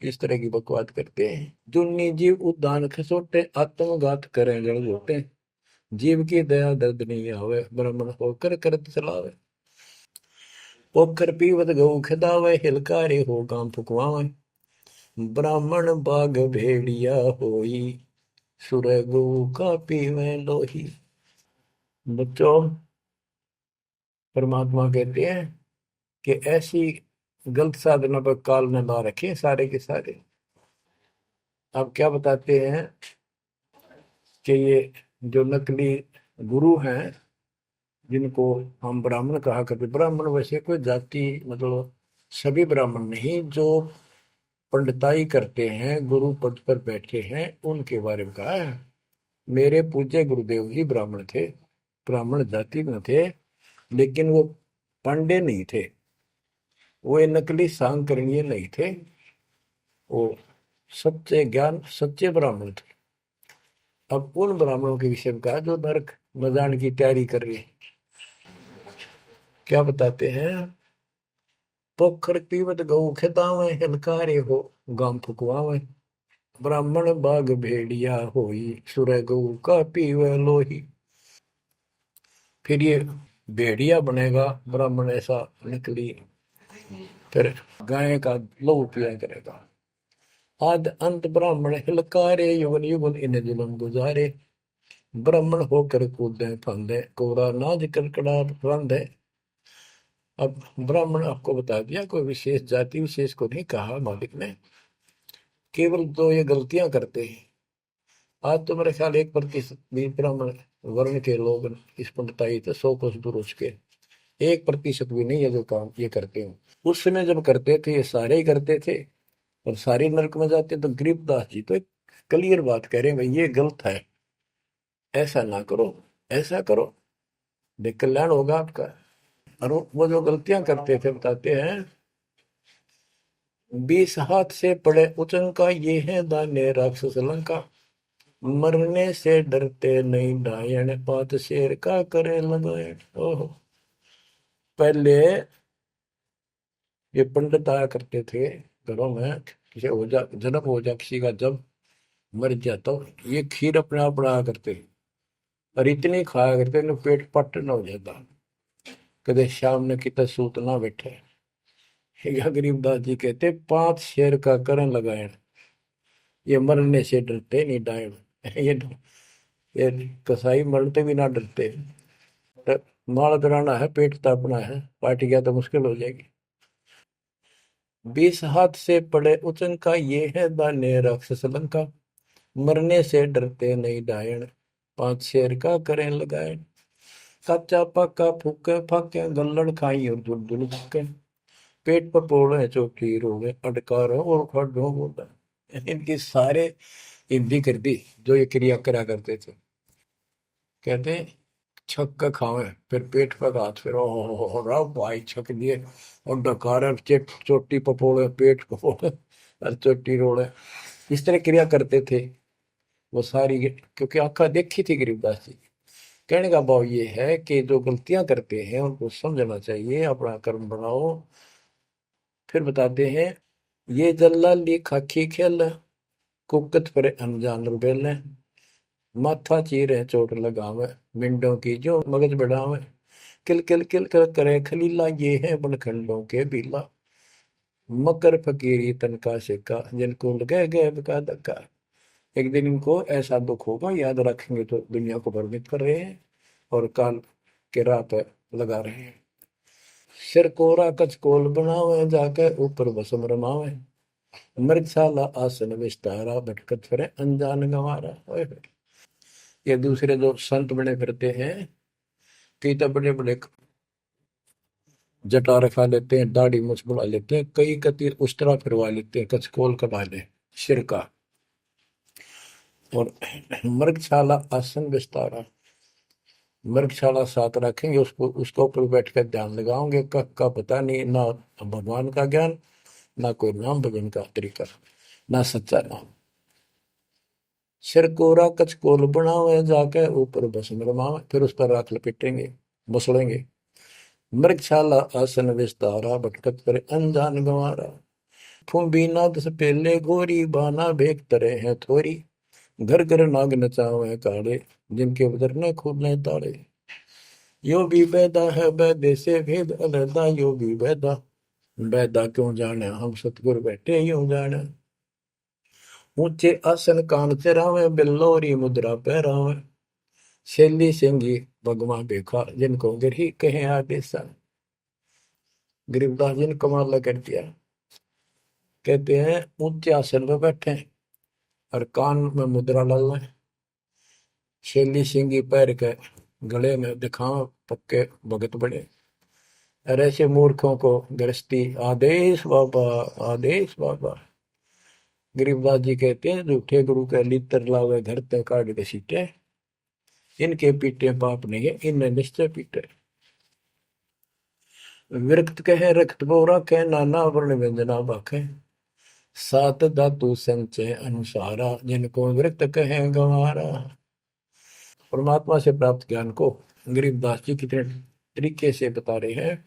इस तरह की बकवाद करते हैं। जुन्नी जीव उद्दान खसोटे, आत्मघात करें जड़ घोटे। जीव की दया दर्द नहीं आवे, ब्राह्मण होकर करत चलावे। पोखर पीवत गऊ खिदावे, हिलकारे हो गांव फुकवावे। ब्राह्मण बाग भेड़िया होई, सुर गऊ का पीवे लोही। बच्चों, परमात्मा कहते हैं कि ऐसी गलत साधना पर काल न ला रखे सारे के सारे। अब क्या बताते हैं कि ये जो नकली गुरु हैं जिनको हम ब्राह्मण कहा करते, ब्राह्मण वैसे कोई जाति मतलब सभी ब्राह्मण नहीं, जो पंडिताई करते हैं गुरु पद पर बैठे हैं उनके बारे में कहा है। मेरे पूज्य गुरुदेव जी ब्राह्मण थे, ब्राह्मण जाति में थे, लेकिन वो पांडे नहीं थे, वो नकली सांकरणीय नहीं थे, वो सच्चे ज्ञान सच्चे ब्राह्मण थे। अब उन ब्राह्मणों के विषय में कहा जो नरक में जाने की तैयारी कर रहे हैं। क्या बताते हैं? पोखर पीवत गऊ खेतावे, हिलकारे हो गांव फुकवावे। ब्राह्मण बाग भेड़िया होई, सुर गऊ का पीवे लोही। फिर ये भेड़िया बनेगा ब्राह्मण, ऐसा निकली, फिर गाय का लहू पिया करेगा। आद अंत ब्राह्मण हिलकारे, युगन युगन इन जुलम गुजारे। ब्राह्मण होकर कूदे फंदे, कोरा नाज कड़कड़ा रंधे। अब ब्राह्मण आपको बता दिया, कोई विशेष जाति विशेष को नहीं कहा मालिक ने, केवल तो ये गलतियां करते हैं। आज तो मेरे ख्याल 1% भी ब्राह्मण वर्ण के लोग इस पंडिताई तो 100 कोस दूर उसके 1% भी नहीं है जो काम ये करते हैं। उस समय जब करते थे ये सारे ही करते थे और सारे नरक में जाते। तो गरीबदास जी तो एक क्लियर बात कह रहे हैं, भाई ये गलत है, ऐसा ना करो, ऐसा करो, देख कल्याण होगा आपका। और वो जो गलतियां करते थे बताते हैं, 20 हाथ से पड़े उचंका, ये है दाने राक्षस लंका। मरने से डरते नहीं डायन, पात शेर का करे लगाए। ओहो, पहले ये पंडित आया करते थे घरों में, किसी हो जा जन्म हो जा किसी का, जब मर जाता तो ये खीर अपने आप बनाया करते और इतनी खाया करते न पेट पट न हो जाता, कदे शाम ने कितना सूत ना बैठे। या गरीबदास जी कहते 5 शेर का करण लगाए, ये मरने से डरते नहीं डायन। ये कसाई मरते भी ना डरते। माल कराना है, पेट तापना है, पार्टी गया तो मुश्किल हो जाएगी। 20 हाथ से पड़े उचंका, ये है दाने राक्षस लंका। मरने से डरते नहीं डायन, 5 शेर का करें लगाए। कच्चा पक्का फूके फाके, गल्लड़ खाई और दुल दुल फूके। पेट पर पोड़े चौकी रोवे, अटकारो और खड़ो बोला। इनकी सारे हिंदी कर दी जो ये क्रिया करा करते थे। कहते छक के खावे, फिर पेट पे हाथ, फिर ओ रहा भाई छक दिए, और डकार चोटी पपोड़े, पेट पपोड़े और चोटी रोड़े, इस तरह क्रिया करते थे वो सारी, क्योंकि आंखा देखी थी गरीबदास जी। कहने का भाव ये है कि जो गलतियां करते हैं उनको समझना चाहिए, अपना कर्म बनाओ। फिर बताते हैं, ये जल्लाली खाकी खेल, कुकत पर अनजान रुबेल, माथा चीरे चोट लगावे, मिंडों की जो मगज बढ़ावे, किल किल किल कर करे खलीला, ये है बनखंडों के बीला, मकर फकीरी तनका सिक्का, जिनको लगे गए का धक्का। एक दिन इनको ऐसा दुख होगा, याद रखेंगे तो दुनिया को भ्रमित कर रहे हैं और काल के राह पे लगा रहे हैं। सिर कोरा कचकोल बनावे, जाके ऊपर बसम रमावे, मृगशाला आसन विस्तारा, भटकत फिरे अनजान गंवारा। ये दूसरे जो संत बने फिरते हैं, कई तो बड़े बड़े जटा रखा लेते हैं, दाढ़ी मूछ बुला लेते हैं, कई कति उस्तरा फिरवा लेते हैं, कचकोल कटा ले सिर का, और मृगशाला आसन विस्तारा, मृगशाला साथ रखेंगे, उसको उसके ऊपर बैठ कर ध्यान लगाओगे, का पता नहीं, ना भगवान का ज्ञान, ना कोई नाम भजन का तरीका, ना सच्चा नाम। सिर कोरा कचकोल बनावे, जाके ऊपर भस्म रमावे, फिर उस पर राख लपेटेंगे, बसड़ेंगे। मृगशाला आसन विस्तारा, भटकत करे अनजान गंवारा, फूंबी नाद से पहले गोरी, बाना भेक तरे हैं थोरी, घर घर नाग नचावे काले, जिनके उधर न खुले ताले। यो भी बैदा है बैदे से भेद अलहदा, यो भी बैदा, बैदा क्यों जाने हम सतगुर बैठे यूं जाने। ऊंचे आसन कान चरावे, बिल्लोरी मुद्रा पहरावे, शैली सिंगी भगवा देखा, जिनको गिरही कहे आदेशा। गरीबदास जी ने कमाल कर दिया, कहते हैं ऊंचे आसन पर बैठे और कान में मुद्रा डालना, शैली सिंगी पैर के गले में दिखाओ पक्के भगत बड़े, और ऐसे मूर्खों को गृहस्थी आदेश बाबा, आदेश बाबा। गरीबदास जी कहते हैं, झूठे गुरु के लितर लावे, घर ते काट के सीटे, इनके पीटे पाप नहीं है, इन्हें निश्चय पीटे। विरक्त कहे रक्त बोरा के, नाना वर्ण व्यंजना बाखे, सात धातु संचय अनुसारा, जिनको विरक्त कहे गंवारा। परमात्मा से प्राप्त ज्ञान को गरीबदास जी कितने तरीके से बता रहे हैं।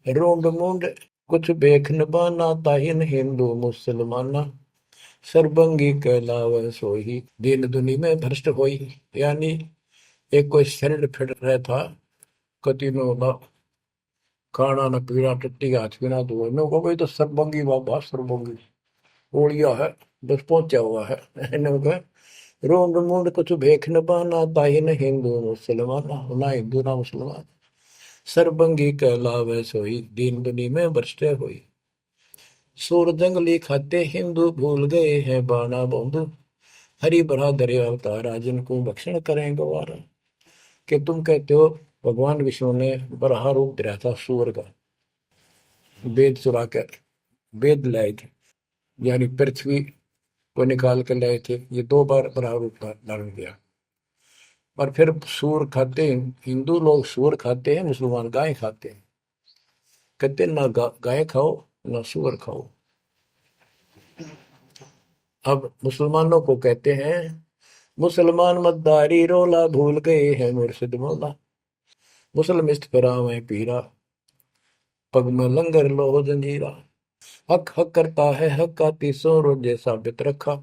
रोंड मुंड कुछ बेख न बाना, ताहिन हिंदू मुसलमाना, सरबंगी कहलावे सोही, दीन दुनी में भ्रष्ट होई। यानी एक कोई शरीर फिट रहा था, कति में होता खाना न पीना, टट्टी हाथ पीना धोए, मैं को भाई तो सरबंगी बाबा, सरबंगी ओलिया है, बस पहुंचा हुआ है। रोंड मुंड कुछ भेख न बाना, ताहिन हिंदू मुसलमाना, ना हिंदू ना मुसलमान, सरबंगी कहलावे सोई, दीन दुनी में भ्रष्ट होई। सूर जंगली खाते हिंदू, भूल गए हैं बाना बंधु, हरि भरा दरे अवतारा, जिनको भक्षण करें गवारा। कि तुम कहते हो भगवान विष्णु ने बराह रूप धरा था सूर का, वेद चुरा कर वेद लाए थे, यानी पृथ्वी को निकाल कर लाए थे, ये दो बार बराह रूप धारण किया। और फिर सूर खाते हैं हिंदू लोग, सूर खाते हैं, मुसलमान गाय खाते हैं। कहते ना गाय खाओ ना सूअर खाओ। अब मुसलमानों को कहते हैं, मुसलमान मद्दारी रोला, भूल गए हैं मुर्शिद मौला, मुसलमिस्त फरावे पीरा, पग में लंगर लो जंजीरा। हक हक करता है हक का, तीसों रोजे साबित रखा,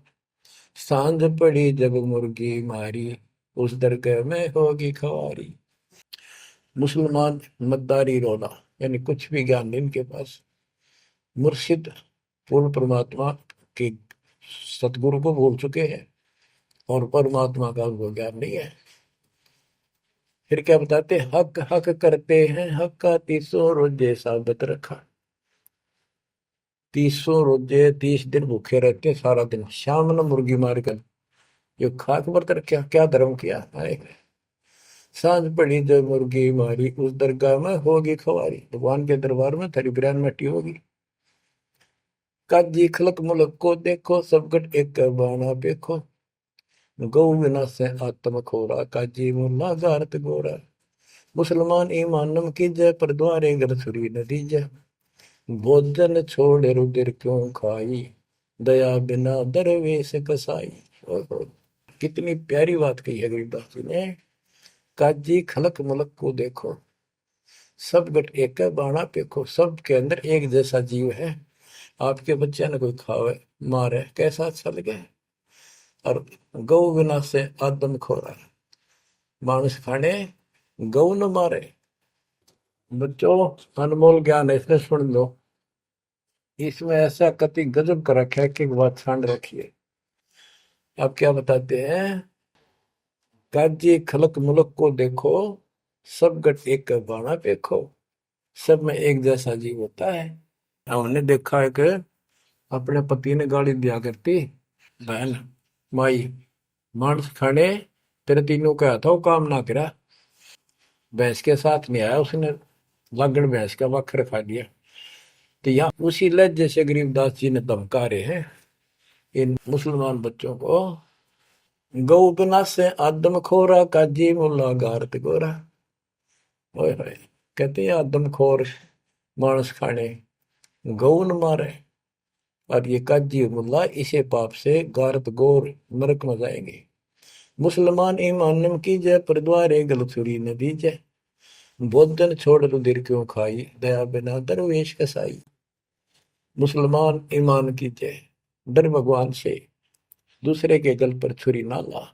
सांझ पड़ी जब मुर्गी मारी, उस दरगाह में होगी खवारी। मुसलमान मद्दारी रोला, यानी कुछ भी ज्ञान नहीं इनके पास। मुर्शिद पूर्ण परमात्मा के सतगुरु को भूल चुके हैं और परमात्मा का उनको ज्ञान नहीं है। फिर क्या बताते, हक हक करते हैं हक का, तीसों रोजे साबित रखा। तीसों रोजे 30 दिन भूखे रहते, सारा दिन शाम न मुर्गी मार कर, ये खाक व्रत रखा, क्या धर्म किया है। सांझ पड़ी जब मुर्गी मारी, उस दरगाह में होगी खवारी, भगवान के दरबार में तेरी बिरयानी मट्टी होगी। काजी खलक मुलक को देखो, सब गट एक बाना देखो, गौ बिना से आत्म खोरा, काजी मुल्ला गारत गोरा। मुसलमान ईमान नम कीजय, पर द्वारे घर छुरी न दीजय। भोजन छोड़ रुधिर क्यों खाई, दया बिना दरवेश कसाई। ओहो, कितनी प्यारी बात कही है गरीबदास जी ने। काजी खलक मुलक को देखो, सब गट एक बाणा पेखो। सब के अंदर एक जैसा जीव है। आपके बच्चे ने कोई खावे मारे कैसा अच्छा लगे। और गौ बिना से आदम खोरा, मानुष खाने गौ न मारे। बच्चों, अनमोल ज्ञान है, इसमें सुन लो। इसमें ऐसा कति गजब कर रखा है कि बात छांड रखी है। आप क्या बताते हैं? काजी खलक मुलक को देखो, सब गट एक बाणा पेखो। सब में एक जैसा जीव होता है। हमने देखा है कि अपने पति ने गाली दिया करती बहन माई, मांस खाने तेरे तीनों का था वो काम ना करा। भैंस के साथ नहीं आया उसने, लागण भैंस का वक्र खा लिया। तो यहाँ उसी लहजे से गरीबदास जी ने धमका रहे हैं इन मुसलमान बच्चों को। गौ बिना से आदम खोरा, काजी मुल्ला गारत गोरा। ओए होए, कहते हैं आदम खोर मांस खाने गौ न मारे, और ये काजी मुल्ला इसे पाप से गारत गोर नरक में जाएंगे। मुसलमान ईमान की जय, पर द्वारे गल छुरी न दीजय। भोजन छोड़ रुधिर क्यों खाई, दया बिना दरवेश कसाई। मुसलमान ईमान की जय, डर भगवान से, दूसरे के गल पर छुरी ना ला।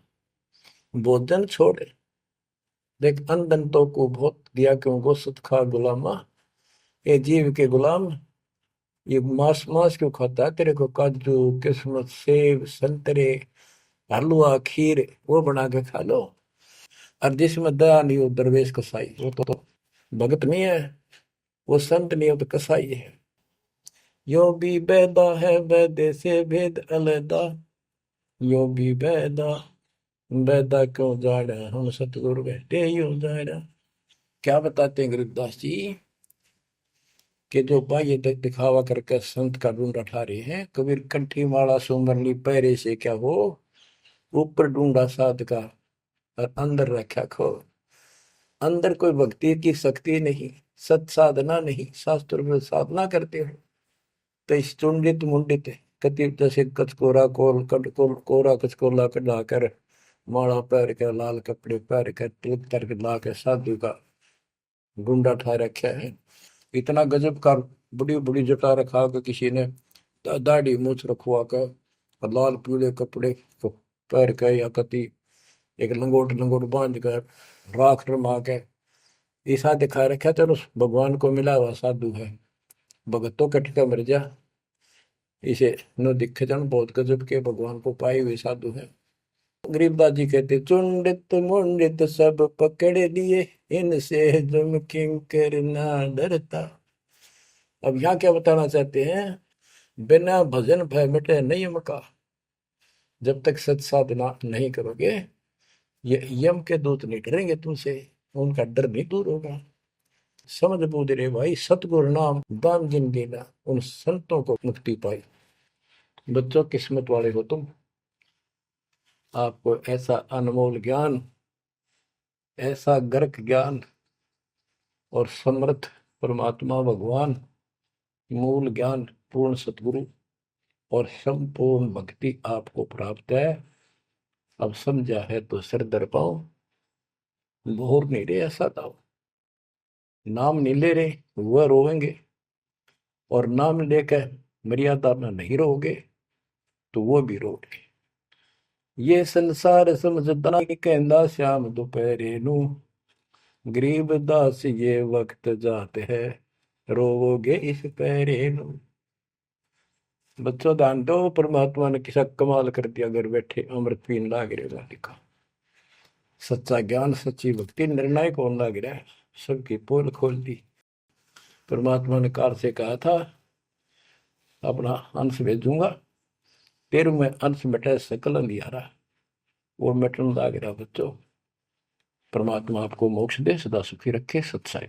भोजन छोड़, देख अंधन तो को बहुत दिया क्यों गोसत खा गुलामा। ये जीव के गुलाम, ये मांस मांस क्यों खाता है? तेरे को काजू किस्मत सेब संतरे हलवा खीर वो बना के खा लो। और जिसमें दया नहीं हो दरवेश कसाई, वो तो भगत नहीं है, वो संत नहीं हो तो कसाई है। यो भी बैदा है बैदे से भेद अलैदा, यो भी बैदा बैदा क्यों जाड़ा, हम सतगुरु बैठे यो जाड़ा। क्या बताते हैं गरीबदास जी कि जो बाह्य दिखावा करके संत का ढूंढा ठा रहे हैं। कबीर कंठी माला सुमरनी पहरे से क्या हो, ऊपर ढूंढा साध का और अंदर रखा खो। अंदर कोई भक्ति की शक्ति नहीं, सत साधना नहीं, शास्त्र में साधना करते हो तो इस चुंडित मुंडित कति जैसे कचकोरा कोल कट कोल कोरा कचकोला कटा कर माला पैर के लाल कपड़े पैर कर तिलक कर ला के साधु का गुंडा ठा रखा है। इतना गजब का बड़ी बड़ी जटा रखा के किसी ने दाढ़ी मूछ रखवा कर और लाल पीले कपड़े पैर के या कति एक लंगोट लंगोट बांध कर राख रमा के ऐसा दिखा रखा। चलो भगवान को मिला हुआ साधु है, भगतों कटका मर जा। इसे न दिखे जन बहुत गजब के भगवान को पाए हुए साधु है। गरीबदास जी कहते चुंडित मुंडित सब पकड़ लिए, इनसे जम किंकर ना डरता। अब यहाँ क्या बताना चाहते हैं? बिना भजन भय मिटे नहीं मका। जब तक सत साधना नहीं करोगे ये यम के दूत नहीं डरेंगे तुमसे, उनका डर नहीं दूर होगा। समझ बूझ रे भाई, सतगुरु नाम दान जिन देना, उन संतों को मुक्ति पाई। बच्चों, किस्मत वाले हो तुम, आपको ऐसा अनमोल ज्ञान, ऐसा गर्क ज्ञान और समर्थ परमात्मा भगवान, मूल ज्ञान पूर्ण सतगुरु और संपूर्ण भक्ति आपको प्राप्त है। अब समझा है तो सिर दर पाओ, भोर नहीं रहे ऐसा दाओ। नाम नहीं ले रहे वह रोएंगे, और नाम लेकर मर्यादा में नहीं रहोगे तो वो भी रोगे। ये संसार समझदा कहंदा श्याम दोपहरे नू, गरीब दास ये वक्त जाते है, रोवोगे इस पहरे नू। बच्चों ध्यान दो, परमात्मा ने किसा कमाल कर दिया, घर बैठे अमृत पीन लाग रहे लिखा। सच्चा ज्ञान सच्ची भक्ति निर्णायक होने लग रहा है, सबकी पोल खोल दी। परमात्मा ने काल से कहा था अपना अंश भेजूंगा, तेरु में अंश मिटे सकल अंधियारा, वो मिटन लग रहा। बच्चों, परमात्मा आपको मोक्ष दे, सदा सुखी रखे। सत्साई।